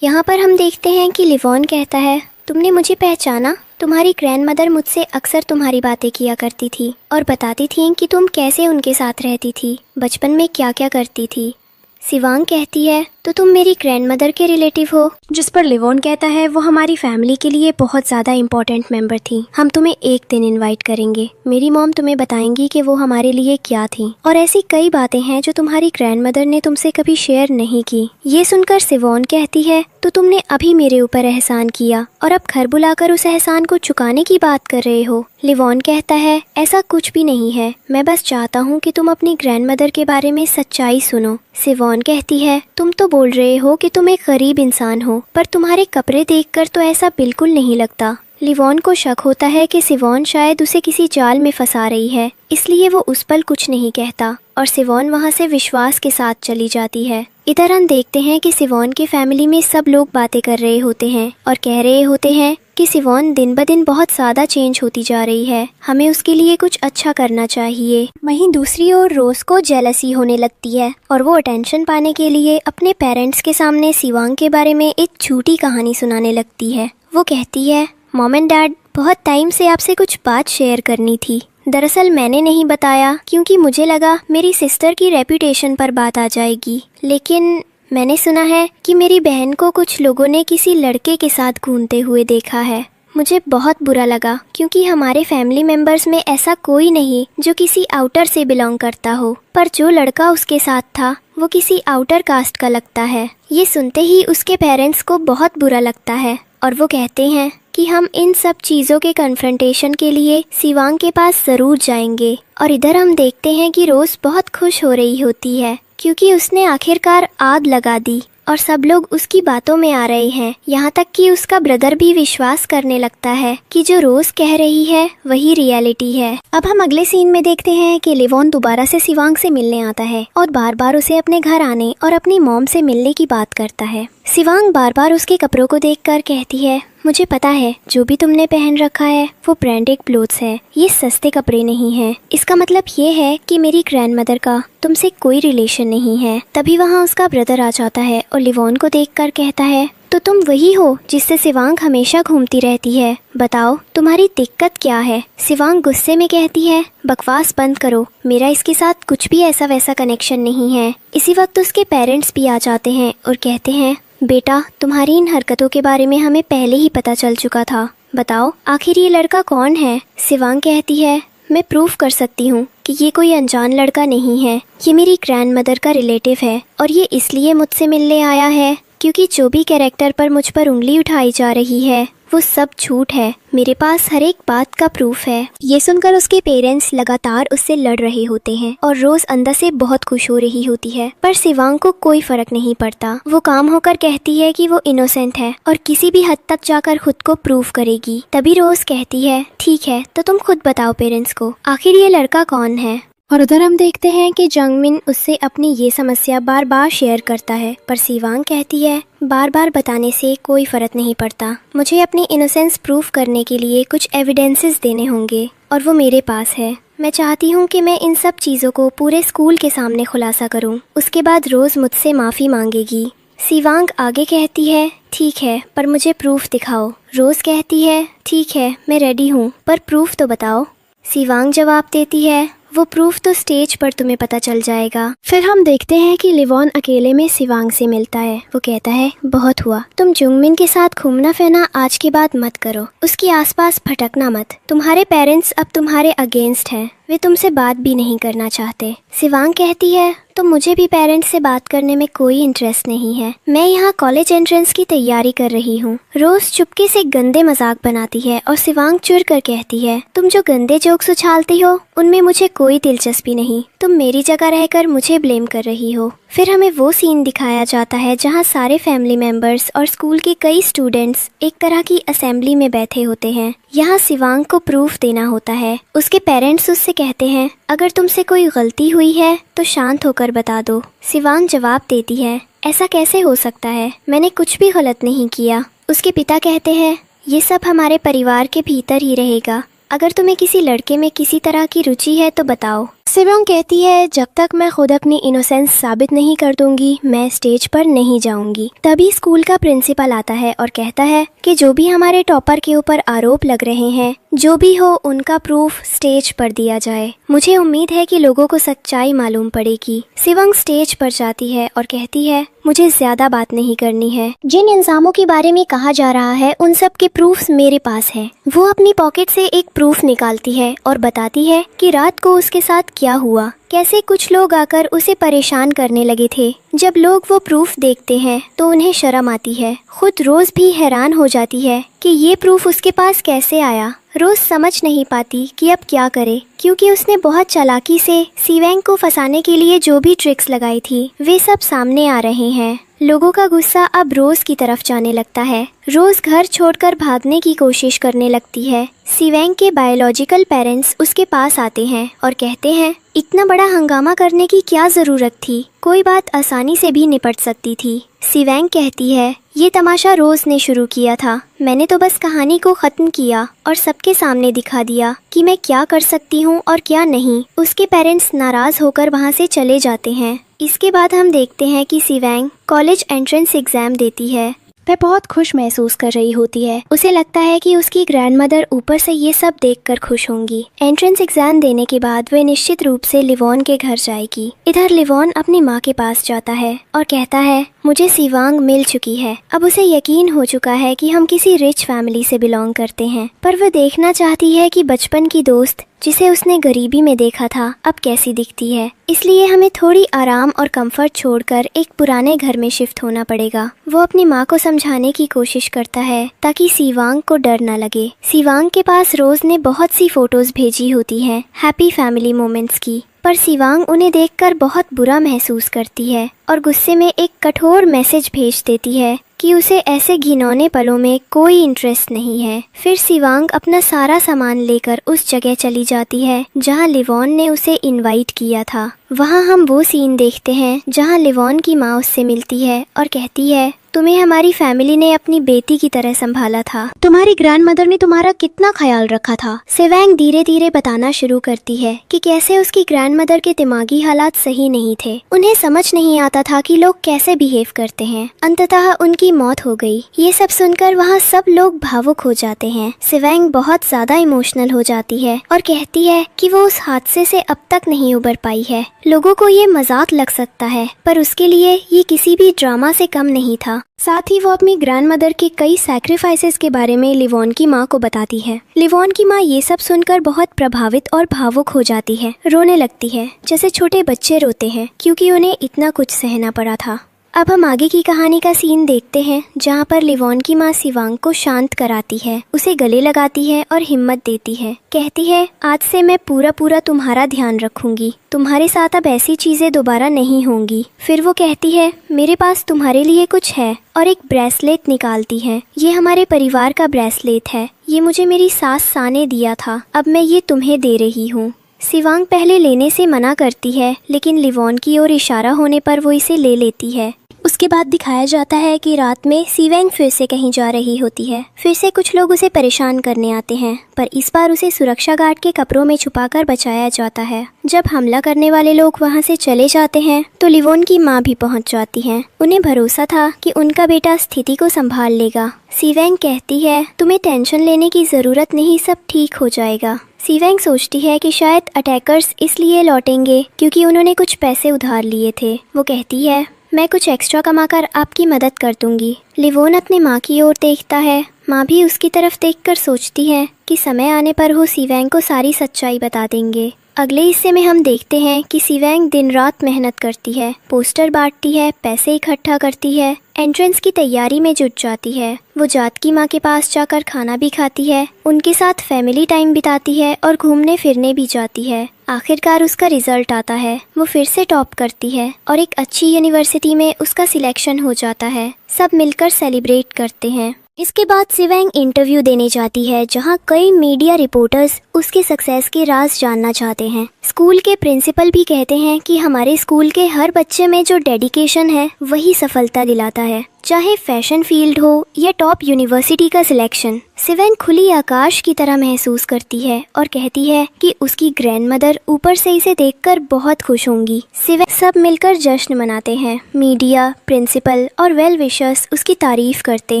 यहाँ पर हम देखते हैं कि लिवॉन कहता है, तुमने मुझे पहचाना? तुम्हारी ग्रैंडमदर मुझसे अक्सर तुम्हारी बातें किया करती थी और बताती थी कि तुम कैसे उनके साथ रहती थी, बचपन में क्या क्या करती थी। सिवांग कहती है, तो तुम मेरी ग्रैंडमदर के रिलेटिव हो? जिस पर लिवॉन कहता है, वो हमारी फैमिली के लिए बहुत ज़्यादा इम्पोर्टेंट मेंबर थी। हम तुम्हें एक दिन इनवाइट करेंगे। मेरी मॉम तुम्हें बताएंगी कि वो हमारे लिए क्या थी और ऐसी कई बातें हैं जो तुम्हारी ग्रैंडमदर ने तुमसे कभी शेयर नहीं की। ये सुनकर सिवान कहती है, तो तुमने अभी मेरे ऊपर एहसान किया और अब घर बुलाकर उस एहसान को चुकाने की बात कर रहे हो। लिवॉन कहता है, ऐसा कुछ भी नहीं है, मैं बस चाहता हूँ कि तुम अपनी ग्रैंडमदर के बारे में सच्चाई सुनो। सिवान कहती है, तुम तो बोल रहे हो कि तुम एक गरीब इंसान हो, पर तुम्हारे कपड़े देखकर तो ऐसा बिल्कुल नहीं लगता। लिवॉन को शक होता है कि सिवान शायद उसे किसी जाल में फंसा रही है, इसलिए वो उस पल कुछ नहीं कहता और सिवान वहाँ से विश्वास के साथ चली जाती है। इधर हम देखते हैं कि सिवान की फैमिली में सब लोग बातें कर रहे होते हैं और कह रहे होते हैं कि सिवान दिन ब दिन बहुत ज़्यादा चेंज होती जा रही है, हमें उसके लिए कुछ अच्छा करना चाहिए। वहीं दूसरी ओर रोज को जेलसी होने लगती है और वो अटेंशन पाने के लिए अपने पेरेंट्स के सामने सिवांग के बारे में एक झूठी कहानी सुनाने लगती है। वो कहती है, मॉम एंड डैड, बहुत टाइम से आपसे कुछ बात शेयर करनी थी। दरअसल मैंने नहीं बताया क्योंकि मुझे लगा मेरी सिस्टर की रेपुटेशन पर बात आ जाएगी, लेकिन मैंने सुना है कि मेरी बहन को कुछ लोगों ने किसी लड़के के साथ घूमते हुए देखा है। मुझे बहुत बुरा लगा क्योंकि हमारे फैमिली मेंबर्स में ऐसा कोई नहीं जो किसी आउटर से बिलोंग करता हो, पर जो लड़का उसके साथ था वो किसी आउटर कास्ट का लगता है। ये सुनते ही उसके पेरेंट्स को बहुत बुरा लगता है और वो कहते हैं कि हम इन सब चीज़ों के कन्फ्रंटेशन के लिए सिवांग के पास ज़रूर जाएंगे। और इधर हम देखते हैं कि रोज़ बहुत खुश हो रही होती है क्योंकि उसने आखिरकार आग लगा दी और सब लोग उसकी बातों में आ रहे हैं। यहाँ तक कि उसका ब्रदर भी विश्वास करने लगता है कि जो रोज कह रही है वही रियलिटी है। अब हम अगले सीन में देखते हैं कि लिवॉन दोबारा से सिवांग से मिलने आता है और बार बार उसे अपने घर आने और अपनी मॉम से मिलने की बात करता है। सिवांग बार बार उसके कपड़ों को देखकर कहती है, मुझे पता है जो भी तुमने पहन रखा है वो ब्रांडेड क्लोथ्स है, ये सस्ते कपड़े नहीं हैं। इसका मतलब ये है कि मेरी ग्रैंडमदर का तुमसे कोई रिलेशन नहीं है। तभी वहाँ उसका ब्रदर आ जाता है और लिवॉन को देखकर कहता है, तो तुम वही हो जिससे सिवांग हमेशा घूमती रहती है, बताओ तुम्हारी दिक्कत क्या है। सिवांग गुस्से में कहती है, बकवास बंद करो, मेरा इसके साथ कुछ भी ऐसा वैसा कनेक्शन नहीं है। इसी वक्त उसके पेरेंट्स भी आ जाते हैं और कहते हैं, बेटा तुम्हारी इन हरकतों के बारे में हमें पहले ही पता चल चुका था, बताओ आखिर ये लड़का कौन है। सिवांग कहती है, मैं प्रूफ कर सकती हूँ कि ये कोई अनजान लड़का नहीं है, ये मेरी ग्रैंडमदर का रिलेटिव है और ये इसलिए मुझसे मिलने आया है क्योंकि जो भी कैरेक्टर पर मुझ पर उंगली उठाई जा रही है वो सब झूठ है। मेरे पास हर एक बात का प्रूफ है। ये सुनकर उसके पेरेंट्स लगातार उससे लड़ रहे होते हैं और रोज अंदर से बहुत खुश हो रही होती है, पर सिवांग को कोई फर्क नहीं पड़ता। वो काम होकर कहती है कि वो इनोसेंट है और किसी भी हद तक जाकर खुद को प्रूव करेगी। तभी रोज कहती है, ठीक है तो तुम खुद बताओ पेरेंट्स को आखिर ये लड़का कौन है। और उधर हम देखते हैं कि जंगमिन उससे अपनी ये समस्या बार बार शेयर करता है, पर सिवांग कहती है, बार बार बताने से कोई फर्क नहीं पड़ता, मुझे अपनी इनोसेंस प्रूफ करने के लिए कुछ एविडेंसेस देने होंगे और वो मेरे पास है। मैं चाहती हूँ कि मैं इन सब चीज़ों को पूरे स्कूल के सामने खुलासा करूँ, उसके बाद रोज मुझसे माफ़ी मांगेगी। सिवांग आगे कहती है, ठीक है पर मुझे प्रूफ दिखाओ। रोज कहती है, ठीक है मैं रेडी हूँ, पर प्रूफ तो बताओ। सिवांग जवाब देती है, वो प्रूफ तो स्टेज पर तुम्हें पता चल जाएगा। फिर हम देखते हैं कि लिवॉन अकेले में सिवांग से मिलता है। वो कहता है, बहुत हुआ, तुम जुंगमिन के साथ घूमना फिरना आज के बाद मत करो, उसके आसपास भटकना मत। तुम्हारे पेरेंट्स अब तुम्हारे अगेंस्ट हैं, वे तुमसे बात भी नहीं करना चाहते। सिवांग कहती है, तो मुझे भी पेरेंट्स से बात करने में कोई इंटरेस्ट नहीं है, मैं यहाँ कॉलेज एंट्रेंस की तैयारी कर रही हूँ। रोज चुपके से गंदे मजाक बनाती है और सिवांग चिढ़ कर कहती है, तुम जो गंदे जोक्स उछालती हो उनमें मुझे कोई दिलचस्पी नहीं, तुम मेरी जगह रहकर मुझे ब्लेम कर रही हो। फिर हमें वो सीन दिखाया जाता है जहाँ सारे फैमिली मेंबर्स और स्कूल के कई स्टूडेंट्स एक तरह की असेंबली में बैठे होते हैं। यहाँ सिवांग को प्रूफ देना होता है। उसके पेरेंट्स उससे कहते हैं, अगर तुमसे कोई गलती हुई है तो शांत होकर बता दो। सिवांग जवाब देती है, ऐसा कैसे हो सकता है, मैंने कुछ भी गलत नहीं किया। उसके पिता कहते हैं, ये सब हमारे परिवार के भीतर ही रहेगा। अगर तुम्हें किसी लड़के में किसी तरह की रुचि है तो बताओ। सिवोंग कहती है, जब तक मैं खुद अपनी इनोसेंस साबित नहीं कर दूंगी मैं स्टेज पर नहीं जाऊंगी। तभी स्कूल का प्रिंसिपल आता है और कहता है कि जो भी हमारे टॉपर के ऊपर आरोप लग रहे हैं, जो भी हो उनका प्रूफ स्टेज पर दिया जाए। मुझे उम्मीद है कि लोगों को सच्चाई मालूम पड़ेगी। सिवोंग स्टेज पर जाती है और कहती है, मुझे ज्यादा बात नहीं करनी है। जिन इल्जामों के बारे में कहा जा रहा है उन सब के प्रूफ्स मेरे पास है। वो अपनी पॉकेट से एक प्रूफ निकालती है और बताती है कि रात को उसके साथ क्या हुआ, कैसे कुछ लोग आकर उसे परेशान करने लगे थे। जब लोग वो प्रूफ देखते हैं तो उन्हें शर्म आती है। खुद रोज भी हैरान हो जाती है कि ये प्रूफ उसके पास कैसे आया। रोज समझ नहीं पाती कि अब क्या करे, क्योंकि उसने बहुत चालाकी से सिवेंग को फंसाने के लिए जो भी ट्रिक्स लगाई थी वे सब सामने आ रहे हैं। लोगों का गुस्सा अब रोज की तरफ जाने लगता है। रोज घर छोड़कर भागने की कोशिश करने लगती है। सिवेंग के बायोलॉजिकल पेरेंट्स उसके पास आते हैं और कहते हैं, इतना बड़ा हंगामा करने की क्या जरूरत थी, कोई बात आसानी से भी निपट सकती थी। सिवेंग कहती है, ये तमाशा रोज ने शुरू किया था, मैंने तो बस कहानी को खत्म किया और सबके सामने दिखा दिया कि मैं क्या कर सकती हूँ और क्या नहीं। उसके पेरेंट्स नाराज होकर वहाँ से चले जाते हैं। इसके बाद हम देखते हैं कि सिवेंग कॉलेज एंट्रेंस एग्जाम देती है। वह बहुत खुश महसूस कर रही होती है। उसे लगता है कि उसकी ग्रैंडमदर ऊपर से ये सब देखकर खुश होंगी। एंट्रेंस एग्जाम देने के बाद वह निश्चित रूप से लिवॉन के घर जाएगी। इधर लिवॉन अपनी माँ के पास जाता है और कहता है, मुझे सिवांग मिल चुकी है। अब उसे यकीन हो चुका है कि हम किसी रिच फैमिली से बिलोंग करते हैं, पर वह देखना चाहती है कि बचपन की दोस्त जिसे उसने गरीबी में देखा था अब कैसी दिखती है। इसलिए हमें थोड़ी आराम और कंफर्ट छोड़कर एक पुराने घर में शिफ्ट होना पड़ेगा। वो अपनी माँ को समझाने की कोशिश करता है ताकि सिवांग को डर न लगे। सिवांग के पास रोज ने बहुत सी फोटोज भेजी होती हैं हैप्पी फैमिली मोमेंट्स की, पर सिवांग उन्हें देखकर बहुत बुरा महसूस करती है और गुस्से में एक कठोर मैसेज भेज देती है कि उसे ऐसे घिनौने पलों में कोई इंटरेस्ट नहीं है। फिर सिवांग अपना सारा सामान लेकर उस जगह चली जाती है जहां लिवॉन ने उसे इनवाइट किया था। वहां हम वो सीन देखते हैं जहां लिवॉन की माँ उससे मिलती है और कहती है, तुम्हें हमारी फैमिली ने अपनी बेटी की तरह संभाला था, तुम्हारी ग्रैंडमदर ने तुम्हारा कितना ख्याल रखा था। सिवांग धीरे धीरे बताना शुरू करती है कि कैसे उसकी ग्रैंडमदर के दिमागी हालात सही नहीं थे। उन्हें समझ नहीं आता था कि लोग कैसे बिहेव करते हैं। अंततः उनकी मौत हो गई। ये सब सुनकर वहाँ सब लोग भावुक हो जाते हैं। सिवांग बहुत ज्यादा इमोशनल हो जाती है और कहती है कि वो उस हादसे से अब तक नहीं उबर पाई है। लोगों को ये मजाक लग सकता है, पर उसके लिए ये किसी भी ड्रामा से कम नहीं था। साथ ही वो अपनी ग्रैंडमदर के कई सैक्रिफाइसेस के बारे में लिवॉन की माँ को बताती है। लिवॉन की माँ ये सब सुनकर बहुत प्रभावित और भावुक हो जाती है, रोने लगती है जैसे छोटे बच्चे रोते हैं, क्योंकि उन्हें इतना कुछ सहना पड़ा था। अब हम आगे की कहानी का सीन देखते हैं जहाँ पर लिवॉन की माँ सिवांग को शांत कराती है, उसे गले लगाती है और हिम्मत देती है। कहती है, आज से मैं पूरा तुम्हारा ध्यान रखूंगी, तुम्हारे साथ अब ऐसी चीजें दोबारा नहीं होंगी। फिर वो कहती है, मेरे पास तुम्हारे लिए कुछ है, और एक ब्रेसलेट निकालती है। ये हमारे परिवार का ब्रेसलेट है, ये मुझे मेरी सास सा ने दिया था, अब मैं ये तुम्हें दे रही हूँ। सिवांग पहले लेने से मना करती है, लेकिन लिवॉन की ओर इशारा होने पर वो इसे ले लेती है। उसके बाद दिखाया जाता है कि रात में सिवांग फिर से कहीं जा रही होती है। फिर से कुछ लोग उसे परेशान करने आते हैं, पर इस बार उसे सुरक्षा गार्ड के कपड़ों में छुपाकर बचाया जाता है। जब हमला करने वाले लोग वहां से चले जाते हैं तो लिवॉन की माँ भी पहुंच जाती है। उन्हें भरोसा था कि उनका बेटा स्थिति को संभाल लेगा। सिवांग कहती है, तुम्हें टेंशन लेने की जरूरत नहीं, सब ठीक हो जाएगा। सिवांग सोचती है कि शायद अटैकर्स इसलिए लौटेंगे क्योंकि उन्होंने कुछ पैसे उधार लिए थे। वो कहती है, मैं कुछ एक्स्ट्रा कमाकर आपकी मदद कर दूंगी। लिवॉन अपनी माँ की ओर देखता है। माँ भी उसकी तरफ देखकर सोचती है कि समय आने पर वो सिवांग को सारी सच्चाई बता देंगे। अगले हिस्से में हम देखते हैं कि सिवांग दिन रात मेहनत करती है, पोस्टर बांटती है, पैसे इकट्ठा करती है, एंट्रेंस की तैयारी में जुट जाती है। वो जात की माँ के पास जाकर खाना भी खाती है, उनके साथ फैमिली टाइम बिताती है और घूमने फिरने भी जाती है। आखिरकार उसका रिजल्ट आता है, वो फिर से टॉप करती है और एक अच्छी यूनिवर्सिटी में उसका सिलेक्शन हो जाता है। सब मिलकर सेलिब्रेट करते हैं। इसके बाद सिवांग इंटरव्यू देने जाती है जहां कई मीडिया रिपोर्टर्स उसके सक्सेस के राज जानना चाहते हैं। स्कूल के प्रिंसिपल भी कहते हैं कि हमारे स्कूल के हर बच्चे में जो डेडिकेशन है वही सफलता दिलाता है। चाहे फैशन फील्ड हो या टॉप यूनिवर्सिटी का सिलेक्शन। सिवेंग खुली आकाश की तरह महसूस करती है और कहती है कि उसकी ग्रैंडमदर ऊपर से इसे देखकर बहुत खुश होंगी। सिवेंग सब मिलकर जश्न मनाते हैं। मीडिया, प्रिंसिपल और वेल विशर्स उसकी तारीफ करते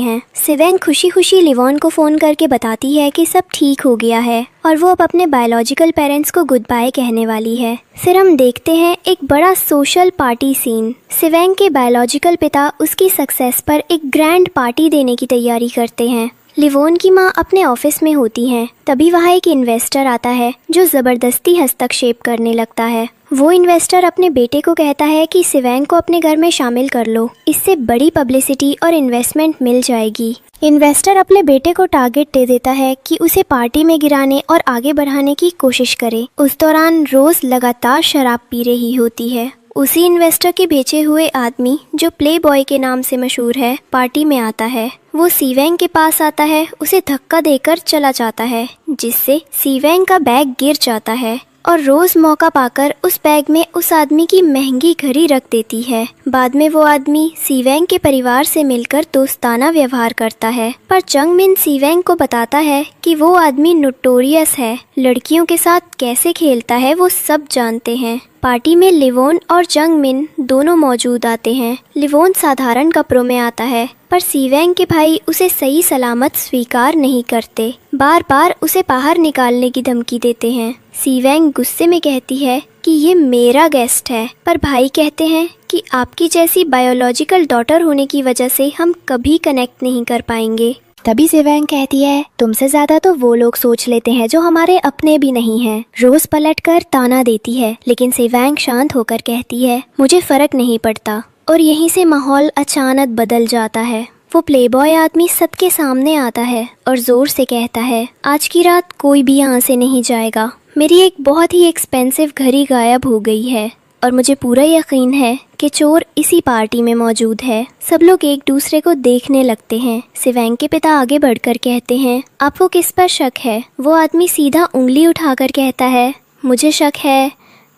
हैं। सिवेंग खुशी खुशी लिवॉन को फोन करके बताती है कि सब ठीक हो गया है और वो अब अपने बायोलॉजिकल पेरेंट्स को गुड बाय कहने वाली है। फिर हम देखते हैं एक बड़ा सोशल पार्टी सीन। सिवेंग के बायोलॉजिकल पिता उसकी सक्सेस पर एक ग्रैंड पार्टी देने की तैयारी करते हैं। लिवॉन की माँ अपने ऑफिस में होती हैं। तभी वहाँ एक इन्वेस्टर आता है जो जबरदस्ती हस्तक्षेप करने लगता है। वो इन्वेस्टर अपने बेटे को कहता है कि सिवेंग को अपने घर में शामिल कर लो, इससे बड़ी पब्लिसिटी और इन्वेस्टमेंट मिल जाएगी। इन्वेस्टर अपने बेटे को टारगेट दे देता है कि उसे पार्टी में गिराने और आगे बढ़ाने की कोशिश करे। उस दौरान रोज लगातार शराब पी रही होती है। उसी इन्वेस्टर के बेचे हुए आदमी जो प्ले बॉय के नाम से मशहूर है, पार्टी में आता है। वो सिवेंग के पास आता है, उसे धक्का देकर चला जाता है, जिससे सिवेंग का बैग गिर जाता है और रोज मौका पाकर उस बैग में उस आदमी की महंगी घड़ी रख देती है। बाद में वो आदमी सिवेंग के परिवार से मिलकर दोस्ताना व्यवहार करता है, पर जंग मिन सिवेंग को बताता है कि वो आदमी नोटोरियस है, लड़कियों के साथ कैसे खेलता है वो सब जानते हैं। पार्टी में लिवॉन और जंग मिन दोनों मौजूद आते हैं। लिवॉन साधारण कपड़ों में आता है, पर सिवेंग के भाई उसे सही सलामत स्वीकार नहीं करते, बार बार उसे बाहर निकालने की धमकी देते हैं। सिवेंग गुस्से में कहती है कि ये मेरा गेस्ट है, पर भाई कहते हैं कि आपकी जैसी बायोलॉजिकल डॉटर होने की वजह से हम कभी कनेक्ट नहीं कर पाएंगे। तभी सिवेंग कहती है, तुमसे ज्यादा तो वो लोग सोच लेते हैं जो हमारे अपने भी नहीं हैं। रोज पलटकर ताना देती है, लेकिन सिवेंग शांत होकर कहती है, मुझे फर्क नहीं पड़ता। और यहीं से माहौल अचानक बदल जाता है। वो प्लेबॉय आदमी सबके सामने आता है और जोर से कहता है, आज की रात कोई भी यहाँ से नहीं जाएगा। मेरी एक बहुत ही एक्सपेंसिव घड़ी गायब हो गई है और मुझे पूरा यकीन है कि चोर इसी पार्टी में मौजूद है। सब लोग एक दूसरे को देखने लगते हैं। सिवेंग के पिता आगे बढ़कर कहते हैं, आपको किस पर शक है? वो आदमी सीधा उंगली उठाकर कहता है, मुझे शक है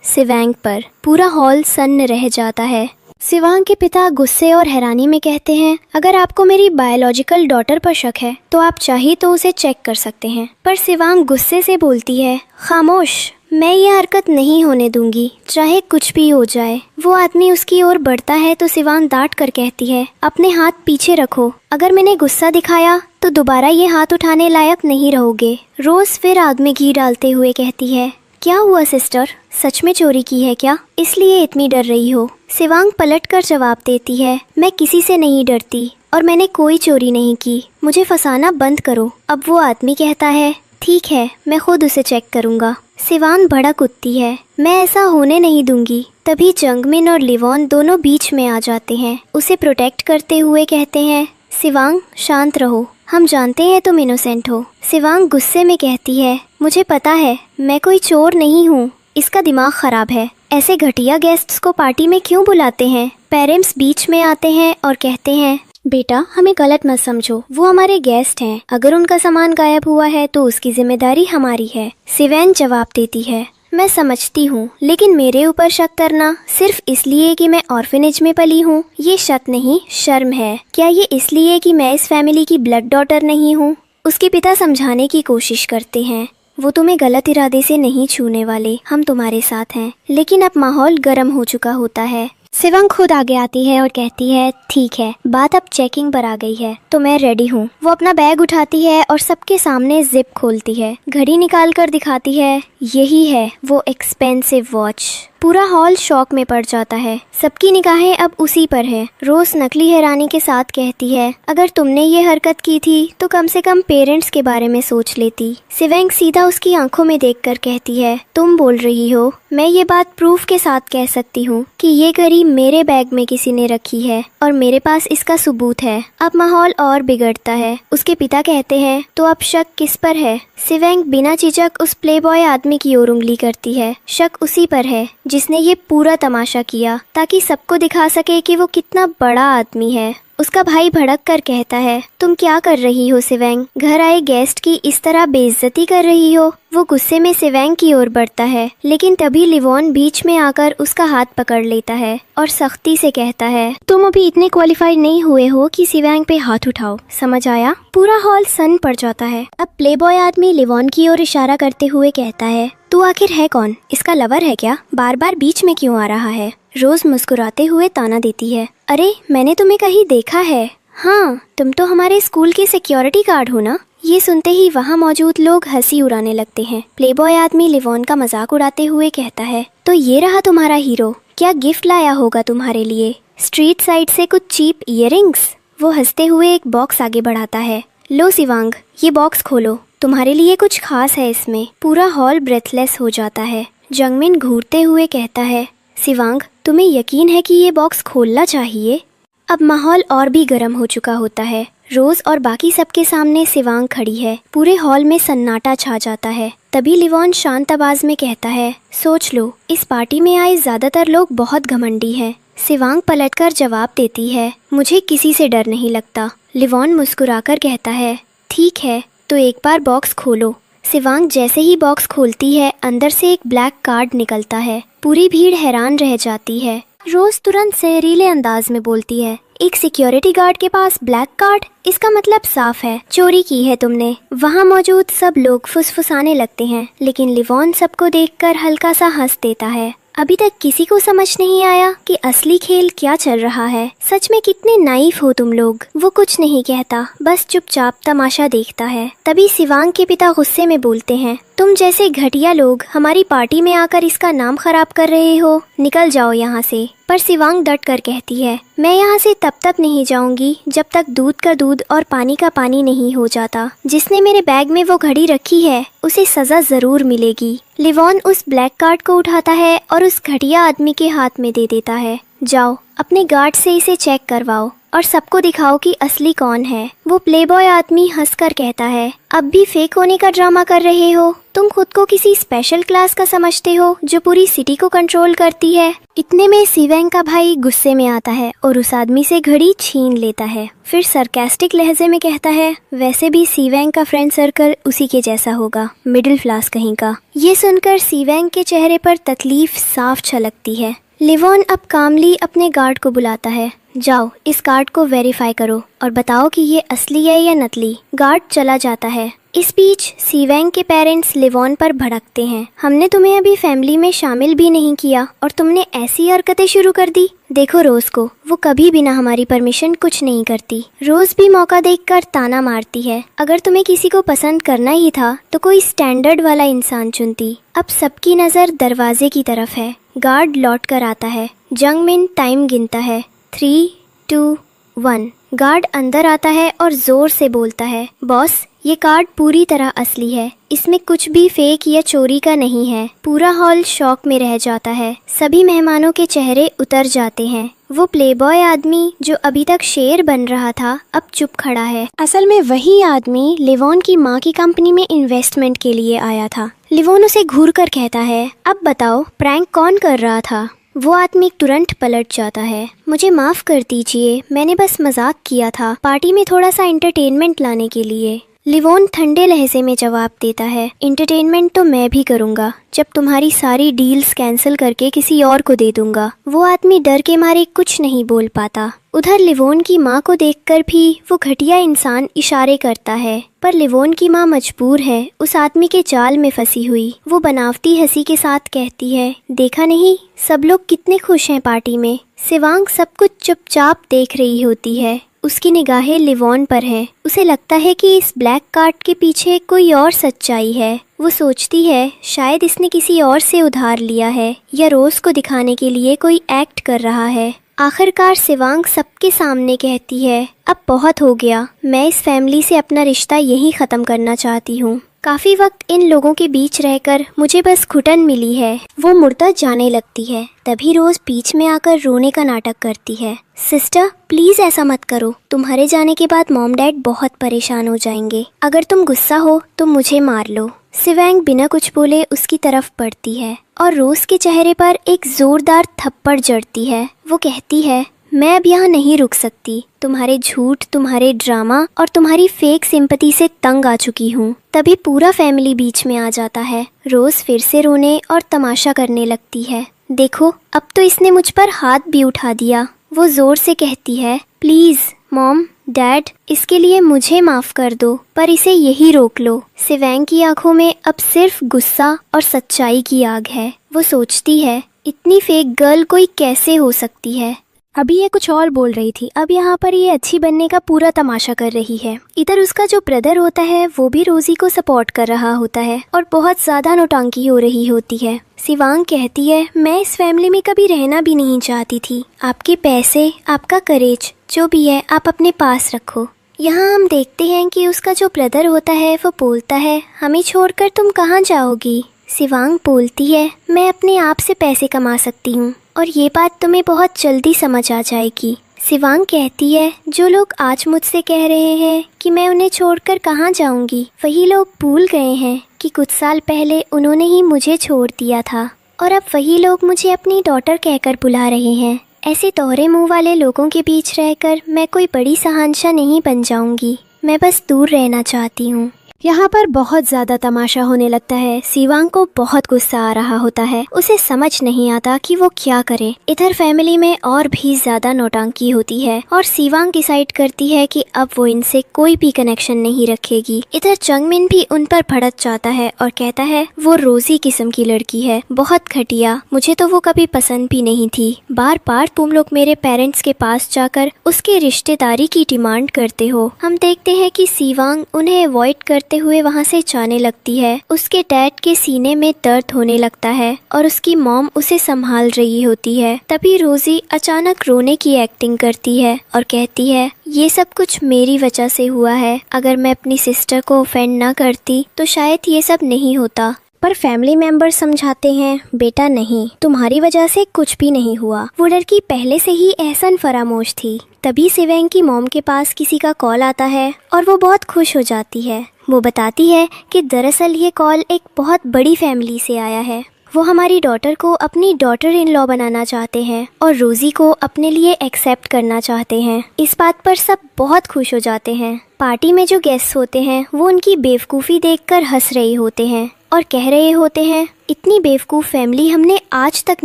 सिवेंग पर। पूरा हॉल सन्न रह जाता है। सिवेंग के पिता गुस्से और हैरानी में कहते हैं, अगर आपको मेरी बायोलॉजिकल डॉटर पर शक है तो आप चाहिए तो उसे चेक कर सकते हैं। पर सिवेंग गुस्से से बोलती है, खामोश, मैं ये हरकत नहीं होने दूंगी, चाहे कुछ भी हो जाए। वो आदमी उसकी ओर बढ़ता है तो सिवेंग डांट कर कहती है, अपने हाथ पीछे रखो, अगर मैंने गुस्सा दिखाया तो दोबारा ये हाथ उठाने लायक नहीं रहोगे। रोज फिर आग में घी डालते हुए कहती है, क्या हुआ सिस्टर, सच में चोरी की है क्या? इसलिए इतनी डर रही हो? सिवेंग पलटकर जवाब देती है, मैं किसी से नहीं डरती और मैंने कोई चोरी नहीं की, मुझे फंसाना बंद करो। अब वो आदमी कहता है, ठीक है, मैं खुद उसे चेक करूंगा। सिवेंग भड़क उठती है, मैं ऐसा होने नहीं दूंगी। तभी जंगमिन और लिवॉन दोनों बीच में आ जाते हैं। उसे प्रोटेक्ट करते हुए कहते हैं, सिवेंग शांत रहो, हम जानते हैं तुम इनोसेंट हो। सिवेंग गुस्से में कहती है, मुझे पता है, मैं कोई चोर नहीं हूँ, इसका दिमाग खराब है। ऐसे घटिया गेस्ट्स को पार्टी में क्यों बुलाते हैं? पेरेंट्स बीच में आते हैं और कहते हैं, बेटा हमें गलत मत समझो, वो हमारे गेस्ट हैं, अगर उनका सामान गायब हुआ है तो उसकी जिम्मेदारी हमारी है। सिवेंग जवाब देती है, मैं समझती हूँ, लेकिन मेरे ऊपर शक करना सिर्फ इसलिए कि मैं ऑर्फनेज में पली हूँ, ये शक नहीं शर्म है। क्या ये इसलिए कि मैं इस फैमिली की ब्लड डॉटर नहीं हूँ? उसके पिता समझाने की कोशिश करते हैं, वो तुम्हें गलत इरादे से नहीं छूने वाले, हम तुम्हारे साथ हैं। लेकिन अब माहौल गर्म हो चुका होता है। सिवेंग खुद आगे आती है और कहती है, ठीक है, बात अब चेकिंग पर आ गई है तो मैं रेडी हूँ। वो अपना बैग उठाती है और सबके सामने जिप खोलती है, घड़ी निकाल कर दिखाती है, यही है वो एक्सपेंसिव वॉच। पूरा हॉल शॉक में पड़ जाता है, सबकी निगाहें अब उसी पर है। रोज नकली हैरानी के साथ कहती है, अगर तुमने ये हरकत की थी तो कम से कम पेरेंट्स के बारे में सोच लेती। सिवेंग सीधा उसकी आंखों में देखकर कहती है, तुम बोल रही हो? मैं ये बात प्रूफ के साथ कह सकती हूँ कि ये घड़ी मेरे बैग में किसी ने रखी है और मेरे पास इसका सबूत है। अब माहौल और बिगड़ता है। उसके पिता कहते हैं, तो अब शक किस पर है? सिवेंग बिना झिझक उस प्लेबॉय आदमी की ओर उंगली करती है। शक उसी पर है जिसने ये पूरा तमाशा किया ताकि सबको दिखा सके कि वो कितना बड़ा आदमी है। उसका भाई भड़क कर कहता है, तुम क्या कर रही हो सिवेंग? घर आए गेस्ट की इस तरह बेइज्जती कर रही हो। वो गुस्से में सिवेंग की ओर बढ़ता है, लेकिन तभी लिवॉन बीच में आकर उसका हाथ पकड़ लेता है और सख्ती से कहता है, तुम अभी इतने क्वालिफाइड नहीं हुए हो कि सिवेंग पे हाथ उठाओ, समझ आया? पूरा हॉल सन पड़ जाता है। अब प्लेबॉय आदमी लिवॉन की ओर इशारा करते हुए कहता है, तू आखिर है कौन? इसका लवर है क्या? बार बार बीच में क्यों आ रहा है? रोज मुस्कुराते हुए ताना देती है, अरे मैंने तुम्हें कहीं देखा है। हाँ, तुम तो हमारे स्कूल के सिक्योरिटी गार्ड हो ना? ये सुनते ही वहाँ मौजूद लोग हंसी उड़ाने लगते हैं। प्लेबॉय आदमी लिवॉन का मजाक उड़ाते हुए कहता है, तो ये रहा तुम्हारा हीरो, क्या गिफ्ट लाया होगा तुम्हारे लिए? स्ट्रीट साइड से कुछ चीप इयररिंग्स? वो हंसते हुए एक बॉक्स आगे बढ़ाता है। लो सिवांग, ये बॉक्स खोलो, तुम्हारे लिए कुछ खास है इसमें। पूरा हॉल ब्रेथलेस हो जाता है। जंगमिन घूरते हुए कहता है, सिवांग तुम्हें यकीन है कि ये बॉक्स खोलना चाहिए? अब माहौल और भी गर्म हो चुका होता है। रोज और बाकी सबके सामने सिवांग खड़ी है। पूरे हॉल में सन्नाटा छा जाता है। तभी लिवॉन शांत आवाज में कहता है, सोच लो, इस पार्टी में आए ज्यादातर लोग बहुत घमंडी हैं। सिवांग पलटकर जवाब देती है, मुझे किसी से डर नहीं लगता। लिवॉन मुस्कुराकर कहता है, ठीक है, तो एक बार बॉक्स खोलो। सिवांग जैसे ही बॉक्स खोलती है, अंदर से एक ब्लैक कार्ड निकलता है। पूरी भीड़ हैरान रह जाती है। रोज तुरंत सहरीले अंदाज में बोलती है, एक सिक्योरिटी गार्ड के पास ब्लैक कार्ड? इसका मतलब साफ है, चोरी की है तुमने। वहाँ मौजूद सब लोग फुसफुसाने लगते हैं, लेकिन लिवॉन सबको देखकर हल्का सा हंस देता है। अभी तक किसी को समझ नहीं आया कि असली खेल क्या चल रहा है। सच में कितने नाइफ हो तुम लोग। वो कुछ नहीं कहता, बस चुपचाप तमाशा देखता है। तभी सिवांग के पिता गुस्से में बोलते हैं, तुम जैसे घटिया लोग हमारी पार्टी में आकर इसका नाम खराब कर रहे हो, निकल जाओ यहाँ से। पर सिवांग डट कर कहती है, मैं यहाँ से तब तक नहीं जाऊंगी जब तक दूध का दूध और पानी का पानी नहीं हो जाता। जिसने मेरे बैग में वो घड़ी रखी है उसे सजा जरूर मिलेगी। लिवॉन उस ब्लैक कार्ड को उठाता है और उस घटिया आदमी के हाथ में दे देता है। जाओ अपने गार्ड से इसे चेक करवाओ और सबको दिखाओ कि असली कौन है। वो प्लेबॉय आदमी हंसकर कहता है, अब भी फेक होने का ड्रामा कर रहे हो? तुम खुद को किसी स्पेशल क्लास का समझते हो जो पूरी सिटी को कंट्रोल करती है? इतने में सिवेंग का भाई गुस्से में आता है और उस आदमी से घड़ी छीन लेता है। फिर सरकास्टिक लहजे में कहता है, वैसे भी सिवेंग का फ्रेंड सर्कल उसी के जैसा होगा, मिडिल क्लास कहीं का। ये सुनकर सिवेंग के चेहरे पर तकलीफ साफ छलकती है। लिवॉन अब कामली अपने गार्ड को बुलाता है, जाओ इस कार्ड को वेरीफाई करो और बताओ कि ये असली है या नकली। गार्ड चला जाता है। इस बीच सिवेंग के पेरेंट्स लिवॉन पर भड़कते हैं, हमने तुम्हें अभी फैमिली में शामिल भी नहीं किया और तुमने ऐसी हरकतें शुरू कर दी। देखो रोज को, वो कभी बिना हमारी परमिशन कुछ नहीं करती। रोज भी मौका देखकर ताना मारती है, अगर तुम्हें किसी को पसंद करना ही था तो कोई स्टैंडर्ड वाला इंसान चुनती। अब सबकी नजर दरवाजे की तरफ है। गार्ड लौट कर आता है। जंगमिन टाइम गिनता है, 3, 2, 1। गार्ड अंदर आता है और जोर से बोलता है, बॉस ये कार्ड पूरी तरह असली है, इसमें कुछ भी फेक या चोरी का नहीं है। पूरा हॉल शॉक में रह जाता है। सभी मेहमानों के चेहरे उतर जाते हैं। वो प्लेबॉय आदमी जो अभी तक शेर बन रहा था अब चुप खड़ा है। असल में वही आदमी लिवॉन की माँ की कंपनी में इन्वेस्टमेंट के लिए आया था। लिवॉन उसे घूर कर कहता है, अब बताओ प्रैंक कौन कर रहा था? वो आदमी तुरंत पलट जाता है, मुझे माफ कर दीजिए, मैंने बस मजाक किया था, पार्टी में थोड़ा सा एंटरटेनमेंट लाने के लिए। लिवॉन ठंडे लहजे में जवाब देता है, एंटरटेनमेंट तो मैं भी करूंगा जब तुम्हारी सारी डील्स कैंसिल करके किसी और को दे दूंगा। वो आदमी डर के मारे कुछ नहीं बोल पाता। उधर लिवॉन की माँ को देखकर भी वो घटिया इंसान इशारे करता है, पर लिवॉन की माँ मजबूर है, उस आदमी के जाल में फंसी हुई। वो बनावटी हंसी के साथ कहती है, देखा नहीं सब लोग कितने खुश हैं पार्टी में। सिवांग सब कुछ चुपचाप देख रही होती है। उसकी निगाहें लिवॉन पर है। उसे लगता है कि इस ब्लैक कार्ड के पीछे कोई और सच्चाई है। वो सोचती है शायद इसने किसी और से उधार लिया है या रोज को दिखाने के लिए कोई एक्ट कर रहा है। आखिरकार सिवांग सबके सामने कहती है, अब बहुत हो गया, मैं इस फैमिली से अपना रिश्ता यहीं ख़त्म करना चाहती हूँ। काफ़ी वक्त इन लोगों के बीच रहकर मुझे बस घुटन मिली है। वो मुड़ता जाने लगती है। तभी रोज बीच में आकर रोने का नाटक करती है। सिस्टर प्लीज ऐसा मत करो, तुम्हारे जाने के बाद मॉम डैड बहुत परेशान हो जाएंगे। अगर तुम गुस्सा हो तो मुझे मार लो। सिवांग बिना कुछ बोले उसकी तरफ बढ़ती है और रोज के चेहरे पर एक जोरदार थप्पड़ जड़ती है। वो कहती है, मैं अब यहाँ नहीं रुक सकती। तुम्हारे झूठ, तुम्हारे ड्रामा और तुम्हारी फेक सिंपैथी से तंग आ चुकी हूँ। तभी पूरा फैमिली बीच में आ जाता है। रोज फिर से रोने और तमाशा करने लगती है। देखो, अब तो इसने मुझ पर हाथ भी उठा दिया। वो जोर से कहती है, प्लीज मॉम, डैड, इसके लिए मुझे माफ कर दो, पर इसे यही रोक लो। सिवैंग की आंखों में अब सिर्फ गुस्सा और सच्चाई की आग है। वो सोचती है, इतनी फेक गर्ल कोई कैसे हो सकती है। अभी ये कुछ और बोल रही थी, अब यहाँ पर ये अच्छी बनने का पूरा तमाशा कर रही है। इधर उसका जो ब्रदर होता है वो भी रोजी को सपोर्ट कर रहा होता है और बहुत ज्यादा नौटंकी हो रही होती है। सिवांग कहती है, मैं इस फैमिली में कभी रहना भी नहीं चाहती थी। आपके पैसे, आपका करेज, जो भी है आप अपने पास रखो। यहाँ हम देखते हैं कि उसका जो ब्रदर होता है वो बोलता है, हमें छोड़कर तुम कहाँ जाओगी। सिवांग बोलती है, मैं अपने आप से पैसे कमा सकती हूँ और ये बात तुम्हें बहुत जल्दी समझ आ जाएगी। सिवांग कहती है, जो लोग आज मुझसे कह रहे हैं कि मैं उन्हें छोड़कर कहाँ जाऊंगी, वही लोग भूल गए हैं कि कुछ साल पहले उन्होंने ही मुझे छोड़ दिया था और अब वही लोग मुझे अपनी डॉटर कहकर बुला रहे हैं। ऐसे दोहरे मुंह वाले लोगों के बीच रहकर मैं कोई बड़ी शहंशाह नहीं बन जाऊंगी। मैं बस दूर रहना चाहती हूँ। यहाँ पर बहुत ज्यादा तमाशा होने लगता है। सिवांग को बहुत गुस्सा आ रहा होता है। उसे समझ नहीं आता कि वो क्या करे। इधर फैमिली में और भी ज्यादा नौटंकी होती है और सिवांग डिसाइड करती है कि अब वो इनसे कोई भी कनेक्शन नहीं रखेगी। इधर चंगमिन भी उन पर भड़क जाता है और कहता है, वो रोजी किस्म की लड़की है, बहुत घटिया, मुझे तो वो कभी पसंद भी नहीं थी। बार बार तुम लोग मेरे पेरेंट्स के पास जाकर उसके रिश्तेदारी की डिमांड करते हो। हम देखते हैं कि सिवांग उन्हें अवॉइड करते हुए वहाँ से जाने लगती है। उसके डैड के सीने में दर्द होने लगता है और उसकी मॉम उसे संभाल रही होती है। तभी रोजी अचानक रोने की एक्टिंग करती है और कहती है, ये सब कुछ मेरी वजह से हुआ है। अगर मैं अपनी सिस्टर को ऑफेंड ना करती तो शायद ये सब नहीं होता। पर फैमिली मेंबर समझाते हैं, बेटा नहीं, तुम्हारी वजह से कुछ भी नहीं हुआ। वो लड़की पहले से ही एहसन फरामोश थी। तभी सिवैंग की मॉम के पास किसी का कॉल आता है और वो बहुत खुश हो जाती है। वो बताती है कि दरअसल ये कॉल एक बहुत बड़ी फैमिली से आया है। वो हमारी डॉटर को अपनी डॉटर इन लॉ बनाना चाहते हैं और रोजी को अपने लिए एक्सेप्ट करना चाहते हैं। इस बात पर सब बहुत खुश हो जाते हैं। पार्टी में जो गेस्ट होते हैं वो उनकी बेवकूफ़ी देखकर हंस रहे होते हैं और कह रहे होते हैं, इतनी बेवकूफ़ फैमिली हमने आज तक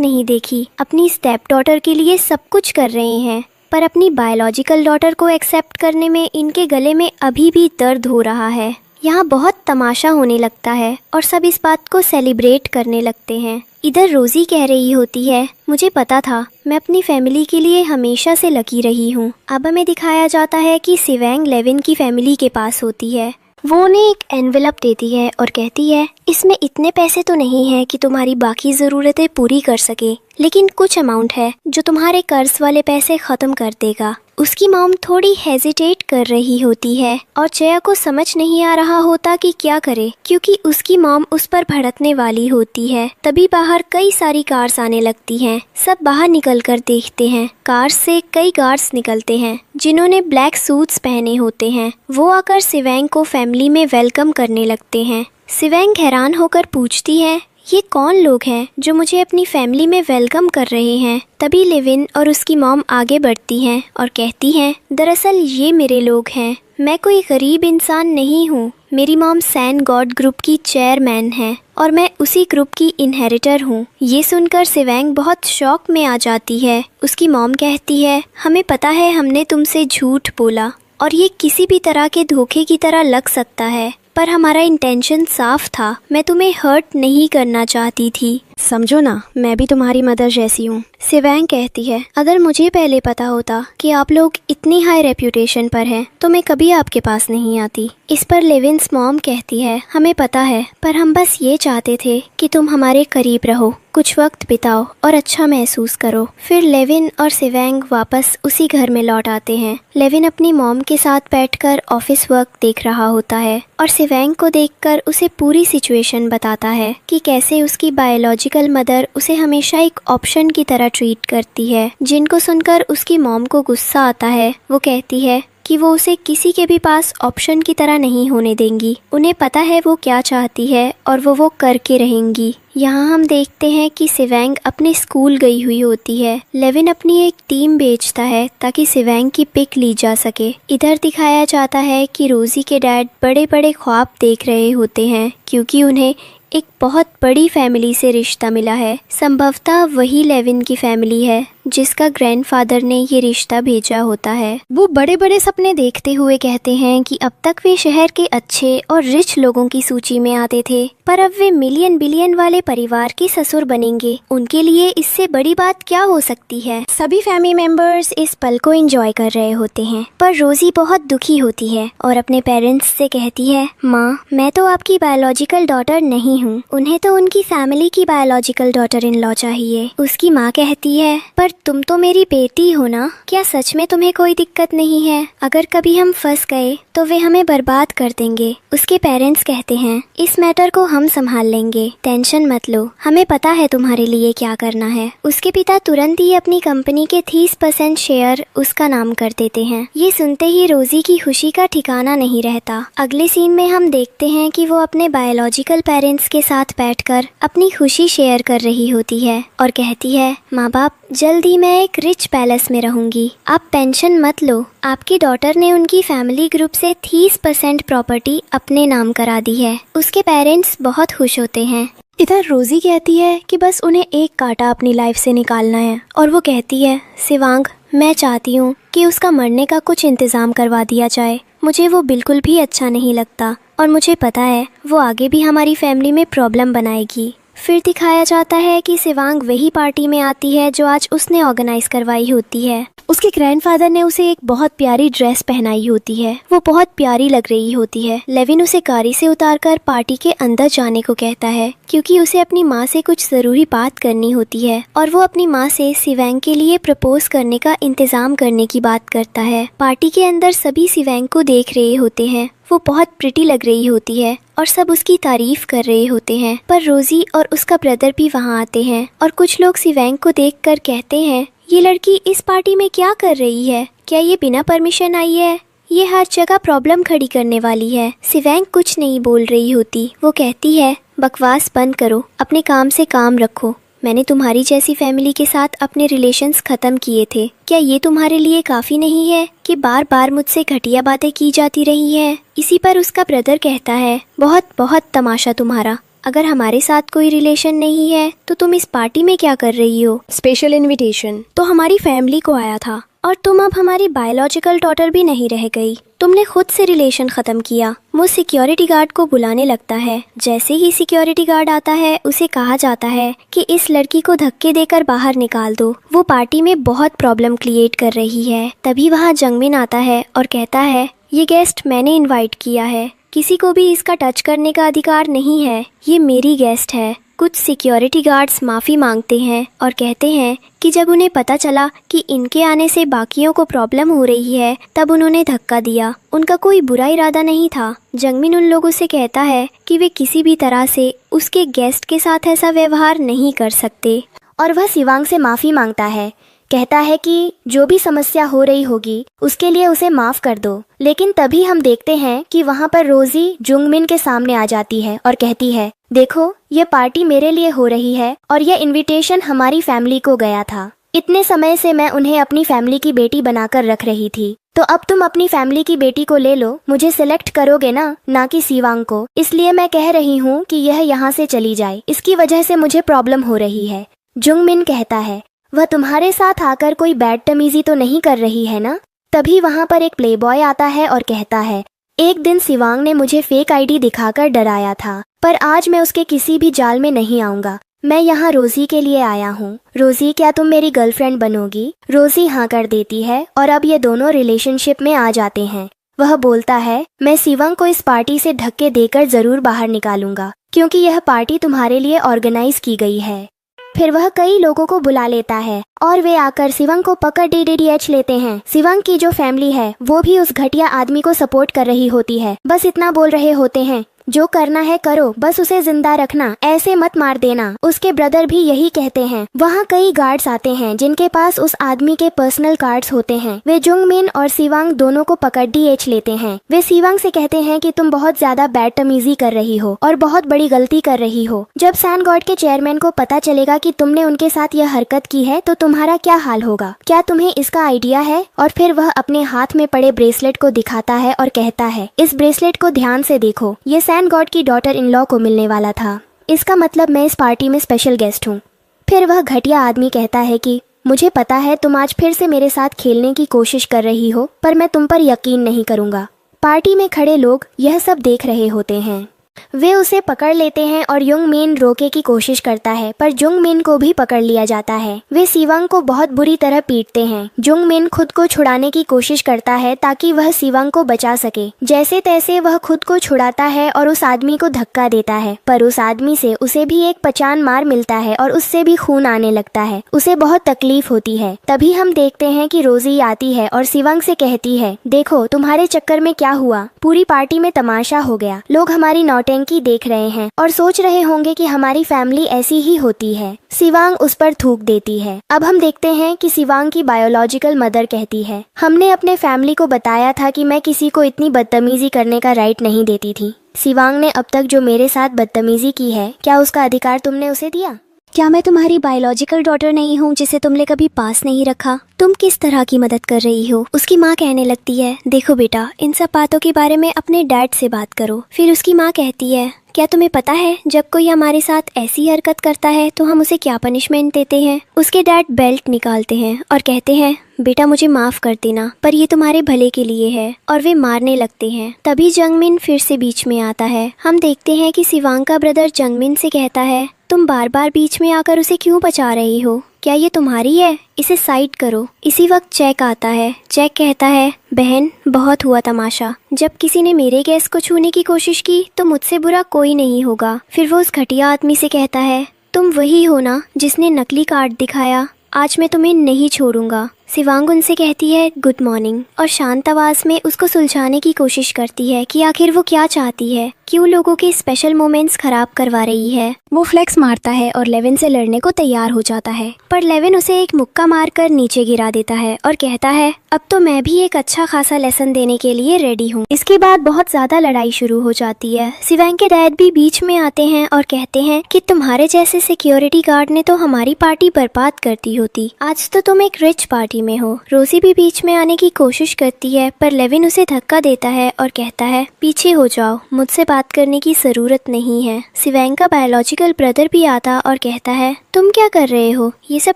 नहीं देखी। अपनी स्टेप डॉटर के लिए सब कुछ कर रहे हैं, पर अपनी बायोलॉजिकल डॉटर को एक्सेप्ट करने में इनके गले में अभी भी दर्द हो रहा है। यहाँ बहुत तमाशा होने लगता है और सब इस बात को सेलिब्रेट करने लगते हैं। इधर रोजी कह रही होती है, मुझे पता था, मैं अपनी फैमिली के लिए हमेशा से लगी रही हूँ। अब हमें दिखाया जाता है कि सिवैंग लेविन की फैमिली के पास होती है। वो उन्हें एक एनवेलप देती है और कहती है, इसमें इतने पैसे तो नहीं है कि तुम्हारी बाकी ज़रूरतें पूरी कर सके, लेकिन कुछ अमाउंट है जो तुम्हारे कर्ज वाले पैसे ख़त्म कर देगा। उसकी मॉम थोड़ी हेजिटेट कर रही होती है और जया को समझ नहीं आ रहा होता कि क्या करे, क्योंकि उसकी मॉम उस पर भड़कने वाली होती है। तभी बाहर कई सारी कार्स आने लगती हैं। सब बाहर निकलकर देखते हैं। कार्स से कई गार्ड्स निकलते हैं जिन्होंने ब्लैक सूट्स पहने होते हैं। वो आकर सिवैंग को फैमिली में वेलकम करने लगते हैं। सिवैंग हैरान होकर पूछती है, ये कौन लोग हैं जो मुझे अपनी फैमिली में वेलकम कर रहे हैं। तभी लेविन और उसकी मॉम आगे बढ़ती हैं और कहती हैं, दरअसल ये मेरे लोग हैं। मैं कोई गरीब इंसान नहीं हूँ। मेरी मॉम सैन गॉड ग्रुप की चेयरमैन है और मैं उसी ग्रुप की इनहेरिटर हूँ। ये सुनकर सिवैंग बहुत शॉक में आ जाती है। उसकी मॉम कहती है, हमें पता है हमने तुमसे झूठ बोला और ये किसी भी तरह के धोखे की तरह लग सकता है, पर हमारा इंटेंशन साफ था। मैं तुम्हें हर्ट नहीं करना चाहती थी, समझो ना, मैं भी तुम्हारी मदर जैसी हूँ। सिवैंग कहती है, अगर मुझे पहले पता होता कि आप लोग इतनी हाई रेप्यूटेशन पर हैं तो मैं कभी आपके पास नहीं आती। इस पर लेविन्स मॉम कहती है, हमें पता है, पर हम बस ये चाहते थे कि तुम हमारे करीब रहो, कुछ वक्त बिताओ और अच्छा महसूस करो। फिर लेविन और सिवैंग वापस उसी घर में लौट आते हैं। लेविन अपनी मॉम के साथ बैठकर ऑफिस वर्क देख रहा होता है और सिवैंग को देखकर उसे पूरी सिचुएशन बताता है कि कैसे उसकी बायोलॉजिकल मदर उसे हमेशा एक ऑप्शन की तरह ट्रीट करती है, जिनको सुनकर उसकी मॉम को गुस्सा आता है। वो कहती है, कि वो उसे किसी के भी पास ऑप्शन की तरह नहीं होने देंगी। उन्हें पता है वो क्या चाहती है और वो करके रहेंगी। यहाँ हम देखते हैं कि सिवेंग अपने स्कूल गई हुई होती है। लेविन अपनी एक टीम भेजता है ताकि सिवेंग की पिक ली जा सके। इधर दिखाया जाता है कि रोजी के डैड बड़े बड़े ख्वाब देख रहे होते हैं क्योंकि उन्हें एक बहुत बड़ी फैमिली से रिश्ता मिला है। संभवतः वही लेविन की फैमिली है जिसका ग्रैंडफादर ने ये रिश्ता भेजा होता है। वो बड़े बड़े सपने देखते हुए कहते हैं कि अब तक वे शहर के अच्छे और रिच लोगों की सूची में आते थे, पर अब वे मिलियन बिलियन वाले परिवार के ससुर बनेंगे। उनके लिए इससे बड़ी बात क्या हो सकती है। सभी फैमिली मेंबर्स इस पल को एंजॉय कर रहे होते हैं, पर रोजी बहुत दुखी होती है और अपने पेरेंट्स से कहती है, माँ, मैं तो आपकी बायोलॉजिकल डॉटर नहीं हूँ, उन्हें तो उनकी फैमिली की बायोलॉजिकल डॉटर इन लॉ चाहिए। उसकी माँ कहती है, पर तुम तो मेरी बेटी हो ना, क्या सच में तुम्हें कोई दिक्कत नहीं है? अगर कभी हम फंस गए तो वे हमें बर्बाद कर देंगे। उसके पेरेंट्स कहते हैं, इस मैटर को हम संभाल लेंगे, टेंशन मत लो, हमें पता है तुम्हारे लिए क्या करना है। उसके पिता तुरंत ही अपनी कंपनी के 30% शेयर उसका नाम कर देते हैं। ये सुनते ही रोजी की खुशी का ठिकाना नहीं रहता। अगले सीन में हम देखते हैं कि वो अपने बायोलॉजिकल पेरेंट्स के साथ बैठकर अपनी खुशी शेयर कर रही होती है और कहती है, माँ बाप, जल्दी मैं एक रिच पैलेस में रहूंगी, आप टेंशन मत लो। आपकी डॉटर ने उनकी फैमिली ग्रुप से 30% प्रॉपर्टी अपने नाम करा दी है। उसके पेरेंट्स बहुत खुश होते हैं। इधर रोजी कहती है कि बस उन्हें एक कांटा अपनी लाइफ से निकालना है और वो कहती है, सिवांग, मैं चाहती हूँ कि उसका मरने का कुछ इंतजाम करवा दिया जाए। मुझे वो बिल्कुल भी अच्छा नहीं लगता और मुझे पता है वो आगे भी हमारी फैमिली में प्रॉब्लम बनाएगी। फिर दिखाया जाता है कि सिवांग वही पार्टी में आती है जो आज उसने ऑर्गेनाइज करवाई होती है। उसके ग्रैंडफादर ने उसे एक बहुत प्यारी ड्रेस पहनाई होती है, वो बहुत प्यारी लग रही होती है। लेविन उसे गाड़ी से उतारकर पार्टी के अंदर जाने को कहता है क्योंकि उसे अपनी माँ से कुछ जरूरी बात करनी होती है और वो अपनी माँ से सिवेंग के लिए प्रपोज करने का इंतजाम करने की बात करता है। पार्टी के अंदर सभी सिवेंग को देख रहे होते हैं, वो बहुत प्रिटी लग रही होती है और सब उसकी तारीफ कर रहे होते हैं। पर रोजी और उसका ब्रदर भी वहाँ आते हैं और कुछ लोग सिवेंग को देखकर कहते हैं, ये लड़की इस पार्टी में क्या कर रही है? क्या ये बिना परमिशन आई है? ये हर जगह प्रॉब्लम खड़ी करने वाली है। सिवेंग कुछ नहीं बोल रही होती। वो कहती है, बकवास बंद करो, अपने काम से काम रखो। मैंने तुम्हारी जैसी फैमिली के साथ अपने रिलेशंस खत्म किए थे। क्या ये तुम्हारे लिए काफी नहीं है कि बार बार मुझसे घटिया बातें की जाती रही हैं? इसी पर उसका ब्रदर कहता है, बहुत बहुत तमाशा तुम्हारा। अगर हमारे साथ कोई रिलेशन नहीं है तो तुम इस पार्टी में क्या कर रही हो? स्पेशल इनविटेशन तो हमारी फैमिली को आया था और तुम अब हमारी बायोलॉजिकल डॉटर भी नहीं रह गई। तुमने खुद से रिलेशन खत्म किया। वो सिक्योरिटी गार्ड को बुलाने लगता है। जैसे ही सिक्योरिटी गार्ड आता है उसे कहा जाता है कि इस लड़की को धक्के देकर बाहर निकाल दो, वो पार्टी में बहुत प्रॉब्लम क्रिएट कर रही है। तभी वहाँ जंगमिन आता है और कहता है, ये गेस्ट मैंने इनवाइट किया है, किसी को भी इसका टच करने का अधिकार नहीं है, ये मेरी गेस्ट है। कुछ सिक्योरिटी गार्ड्स माफ़ी मांगते हैं और कहते हैं कि जब उन्हें पता चला कि इनके आने से बाकियों को प्रॉब्लम हो रही है तब उन्होंने धक्का दिया। उनका कोई बुरा इरादा नहीं था। जंगमिन उन लोगों से कहता है कि वे किसी भी तरह से उसके गेस्ट के साथ ऐसा व्यवहार नहीं कर सकते और वह सिवांग से माफ़ी मांगता है। कहता है कि जो भी समस्या हो रही होगी उसके लिए उसे माफ कर दो। लेकिन तभी हम देखते हैं कि वहाँ पर रोजी जुंगमिन के सामने आ जाती है और कहती है, देखो, ये पार्टी मेरे लिए हो रही है और यह इनविटेशन हमारी फैमिली को गया था। इतने समय से मैं उन्हें अपनी फैमिली की बेटी बनाकर रख रही थी, तो अब तुम अपनी फैमिली की बेटी को ले लो। मुझे सिलेक्ट करोगे ना कि सिवांग को। इसलिए मैं कह रही हूँ कि यह यहाँ से चली जाए, इसकी वजह से मुझे प्रॉब्लम हो रही है। जुंगमिन कहता है, वह तुम्हारे साथ आकर कोई बैडतमीजी तो नहीं कर रही है ना? तभी वहाँ पर एक प्लेबॉय आता है और कहता है, एक दिन सिवांग ने मुझे फेक आईडी दिखाकर डराया था, पर आज मैं उसके किसी भी जाल में नहीं आऊंगा। मैं यहाँ रोजी के लिए आया हूँ। रोजी, क्या तुम मेरी गर्लफ्रेंड बनोगी? रोजी हाँ कर देती है और अब ये दोनों रिलेशनशिप में आ जाते हैं। वह बोलता है, मैं सिवांग को इस पार्टी से धक्के देकर जरूर बाहर निकालूंगा क्योंकि यह पार्टी तुम्हारे लिए ऑर्गेनाइज की गई है। फिर वह कई लोगों को बुला लेता है और वे आकर सिवांग को पकड़ DDDH लेते हैं। सिवांग की जो फैमिली है वो भी उस घटिया आदमी को सपोर्ट कर रही होती है। बस इतना बोल रहे होते हैं जो करना है करो, बस उसे जिंदा रखना, ऐसे मत मार देना। उसके ब्रदर भी यही कहते हैं। वहाँ कई गार्ड्स आते हैं जिनके पास उस आदमी के पर्सनल कार्ड्स होते हैं। वे जुंगमिन और सिवांग दोनों को पकड़ DH लेते हैं। वे सिवांग से कहते हैं कि तुम बहुत ज्यादा बदतमीजी कर रही हो और बहुत बड़ी गलती कर रही हो। जब सैंड गॉड के चेयरमैन को पता चलेगा कि तुमने उनके साथ यह हरकत की है तो तुम्हारा क्या हाल होगा, क्या तुम्हें इसका आइडिया है? और फिर वह अपने हाथ में पड़े ब्रेसलेट को दिखाता है और कहता है, इस ब्रेसलेट को ध्यान से देखो, ये सैंड गॉड की डॉटर इन लॉ को मिलने वाला था। इसका मतलब मैं इस पार्टी में स्पेशल गेस्ट हूँ। फिर वह घटिया आदमी कहता है कि मुझे पता है तुम आज फिर से मेरे साथ खेलने की कोशिश कर रही हो, पर मैं तुम पर यकीन नहीं करूँगा। पार्टी में खड़े लोग यह सब देख रहे होते हैं। वे उसे पकड़ लेते हैं और जुंगमिन रोके की कोशिश करता है, पर जुंगमिन को भी पकड़ लिया जाता है। वे सिवांग को बहुत बुरी तरह पीटते हैं। जुंगमिन खुद को छुड़ाने की कोशिश करता है ताकि वह सिवांग को बचा सके। जैसे तैसे वह खुद को छुड़ाता है और उस आदमी को धक्का देता है, पर उस आदमी से उसे भी एक पचान मार मिलता है और उससे भी खून आने लगता है। उसे बहुत तकलीफ होती है। तभी हम देखते हैं कि रोजी आती है और सिवांग से कहती है, देखो तुम्हारे चक्कर में क्या हुआ, पूरी पार्टी में तमाशा हो गया। लोग हमारी नौटंकी देख रहे हैं और सोच रहे होंगे कि हमारी फैमिली ऐसी ही होती है। सिवांग उस पर थूक देती है। अब हम देखते हैं कि सिवांग की बायोलॉजिकल मदर कहती है, हमने अपने फैमिली को बताया था कि मैं किसी को इतनी बदतमीजी करने का राइट नहीं देती थी। सिवांग ने अब तक जो मेरे साथ बदतमीजी की है, क्या उसका अधिकार तुमने उसे दिया? क्या मैं तुम्हारी बायोलॉजिकल डॉटर नहीं हूँ जिसे तुमने कभी पास नहीं रखा? तुम किस तरह की मदद कर रही हो? उसकी माँ कहने लगती है, देखो बेटा, इन सब बातों के बारे में अपने डैड से बात करो। फिर उसकी माँ कहती है, क्या तुम्हें पता है जब कोई हमारे साथ ऐसी हरकत करता है तो हम उसे क्या पनिशमेंट देते हैं? उसके डैड बेल्ट निकालते हैं और कहते हैं, बेटा मुझे माफ कर देना, पर ये तुम्हारे भले के लिए है, और वे मारने लगते हैं। तभी जंगमिन फिर से बीच में आता है। हम देखते हैं कि सिवांग का ब्रदर जंगमिन से कहता है, तुम बार बार बीच में आकर उसे क्यों बचा रही हो? क्या ये तुम्हारी है? इसे साइड करो। इसी वक्त जैक आता है। जैक कहता है, बहन बहुत हुआ तमाशा, जब किसी ने मेरे गैस को छूने की कोशिश की तो मुझसे बुरा कोई नहीं होगा। फिर वो उस घटिया आदमी से कहता है, तुम वही हो ना जिसने नकली कार्ड दिखाया? आज मैं तुम्हें नहीं छोड़ूंगा। सिवांग उनसे कहती है गुड मॉर्निंग और शांत आवाज में उसको सुलझाने की कोशिश करती है कि आखिर वो क्या चाहती है, क्यों लोगों के स्पेशल मोमेंट्स खराब करवा रही है। वो फ्लेक्स मारता है और लेविन से लड़ने को तैयार हो जाता है, पर लेविन उसे एक मुक्का मारकर नीचे गिरा देता है और कहता है, अब तो मैं भी एक अच्छा खासा लेसन देने के लिए रेडी हूँ। इसके बाद बहुत ज्यादा लड़ाई शुरू हो जाती है। सिवांग के डैड भी बीच में आते हैं और कहते हैं कि तुम्हारे जैसे सिक्योरिटी गार्ड ने तो हमारी पार्टी बर्बाद कर दी होती। आज तो तुम एक रिच पार्टी में हो। रोजी भी बीच में आने की कोशिश करती है, पर लेविन उसे धक्का देता है और कहता है, पीछे हो जाओ, मुझसे बात करने की जरूरत नहीं है। सिवांग का बायोलॉजिकल ब्रदर भी आता और कहता है, तुम क्या कर रहे हो? ये सब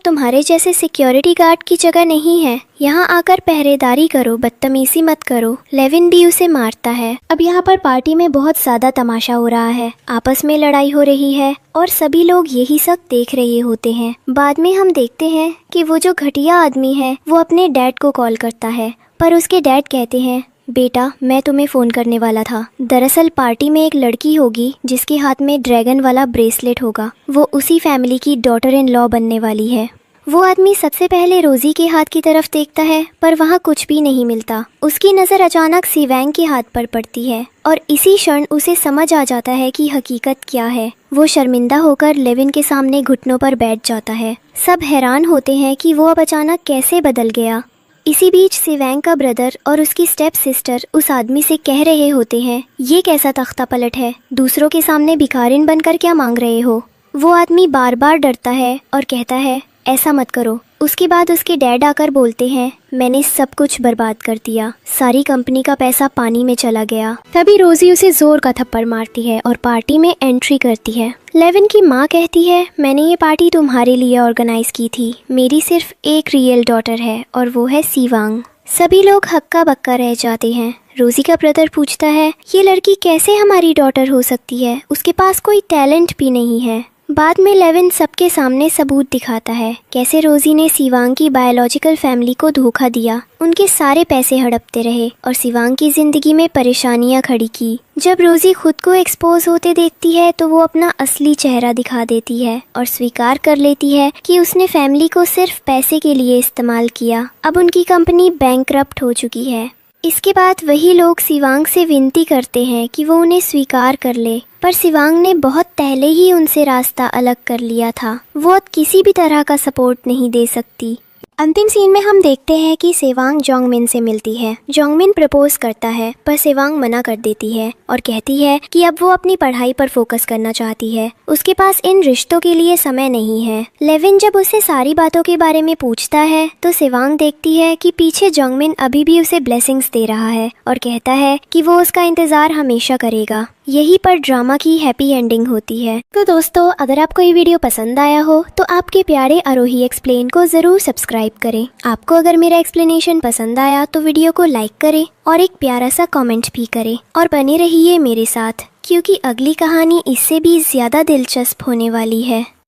तुम्हारे जैसे सिक्योरिटी गार्ड की जगह नहीं है। यहाँ आकर पहरेदारी करो, बदतमीजी मत करो। लेविन भी उसे मारता है। अब यहाँ पर पार्टी में बहुत ज्यादा तमाशा हो रहा है, आपस में लड़ाई हो रही है और सभी लोग यही सब देख रहे होते हैं। बाद में हम देखते हैं कि वो जो घटिया आदमी है वो अपने डैड को कॉल करता है, पर उसके डैड कहते हैं, बेटा मैं तुम्हें फोन करने वाला था। दरअसल पार्टी में एक लड़की होगी जिसके हाथ में ड्रैगन वाला ब्रेसलेट होगा। वो उसी फैमिली की डॉटर इन लॉ बनने वाली है। वो आदमी सबसे पहले रोजी के हाथ की तरफ देखता है, पर वहाँ कुछ भी नहीं मिलता। उसकी नज़र अचानक सिवांग के हाथ पर पड़ती है और इसी क्षण उसे समझ आ जाता है कि हकीकत क्या है। वो शर्मिंदा होकर लेविन के सामने घुटनों पर बैठ जाता है। सब हैरान होते हैं कि वो अब अचानक कैसे बदल गया। इसी बीच सिवांग का ब्रदर और उसकी स्टेप सिस्टर उस आदमी से कह रहे होते हैं, ये कैसा तख्ता पलट है, दूसरों के सामने भिखारिन बनकर क्या मांग रहे हो? वो आदमी बार बार डरता है और कहता है, ऐसा मत करो। उसके बाद उसके डैड आकर बोलते हैं, मैंने सब कुछ बर्बाद कर दिया, सारी कंपनी का पैसा पानी में चला गया। तभी रोजी उसे जोर का थप्पड़ मारती है और पार्टी में एंट्री करती है। लेविन की माँ कहती है, मैंने ये पार्टी तुम्हारे लिए ऑर्गेनाइज की थी। मेरी सिर्फ एक रियल डॉटर है और वो है सिवांग। सभी लोग हक्का बक्का रह जाते हैं। रोजी का ब्रदर पूछता है, ये लड़की कैसे हमारी डॉटर हो सकती है? उसके पास कोई टैलेंट भी नहीं है। बाद में लेविन सबके सामने सबूत दिखाता है कैसे रोजी ने सिवांग की बायोलॉजिकल फैमिली को धोखा दिया, उनके सारे पैसे हड़पते रहे और सिवांग की जिंदगी में परेशानियां खड़ी की। जब रोजी खुद को एक्सपोज होते देखती है तो वो अपना असली चेहरा दिखा देती है और स्वीकार कर लेती है कि उसने फैमिली को सिर्फ पैसे के लिए इस्तेमाल किया। अब उनकी कंपनी बैंकरप्ट हो चुकी है। इसके बाद वही लोग शिवांग से विनती करते हैं कि वो उन्हें स्वीकार कर ले, पर शिवांग ने बहुत पहले ही उनसे रास्ता अलग कर लिया था। वो अब किसी भी तरह का सपोर्ट नहीं दे सकती। अंतिम सीन में हम देखते हैं कि सेवांग जोंगमिन से मिलती है। जोंगमिन प्रपोज करता है पर सेवांग मना कर देती है और कहती है कि अब वो अपनी पढ़ाई पर फोकस करना चाहती है, उसके पास इन रिश्तों के लिए समय नहीं है। लेविन जब उसे सारी बातों के बारे में पूछता है तो सेवांग देखती है कि पीछे जोंगमिन अभी भी उसे ब्लेसिंग्स दे रहा है और कहता है कि वो उसका इंतजार हमेशा करेगा। यही पर ड्रामा की हैप्पी एंडिंग होती है। तो दोस्तों, अगर आपको ये वीडियो पसंद आया हो तो आपके प्यारे आरोही एक्सप्लेन को जरूर सब्सक्राइब करें। आपको अगर मेरा एक्सप्लेनेशन पसंद आया तो वीडियो को लाइक करें और एक प्यारा सा कमेंट भी करें और बने रहिए मेरे साथ, क्योंकि अगली कहानी इससे भी ज्यादा दिलचस्प होने वाली है।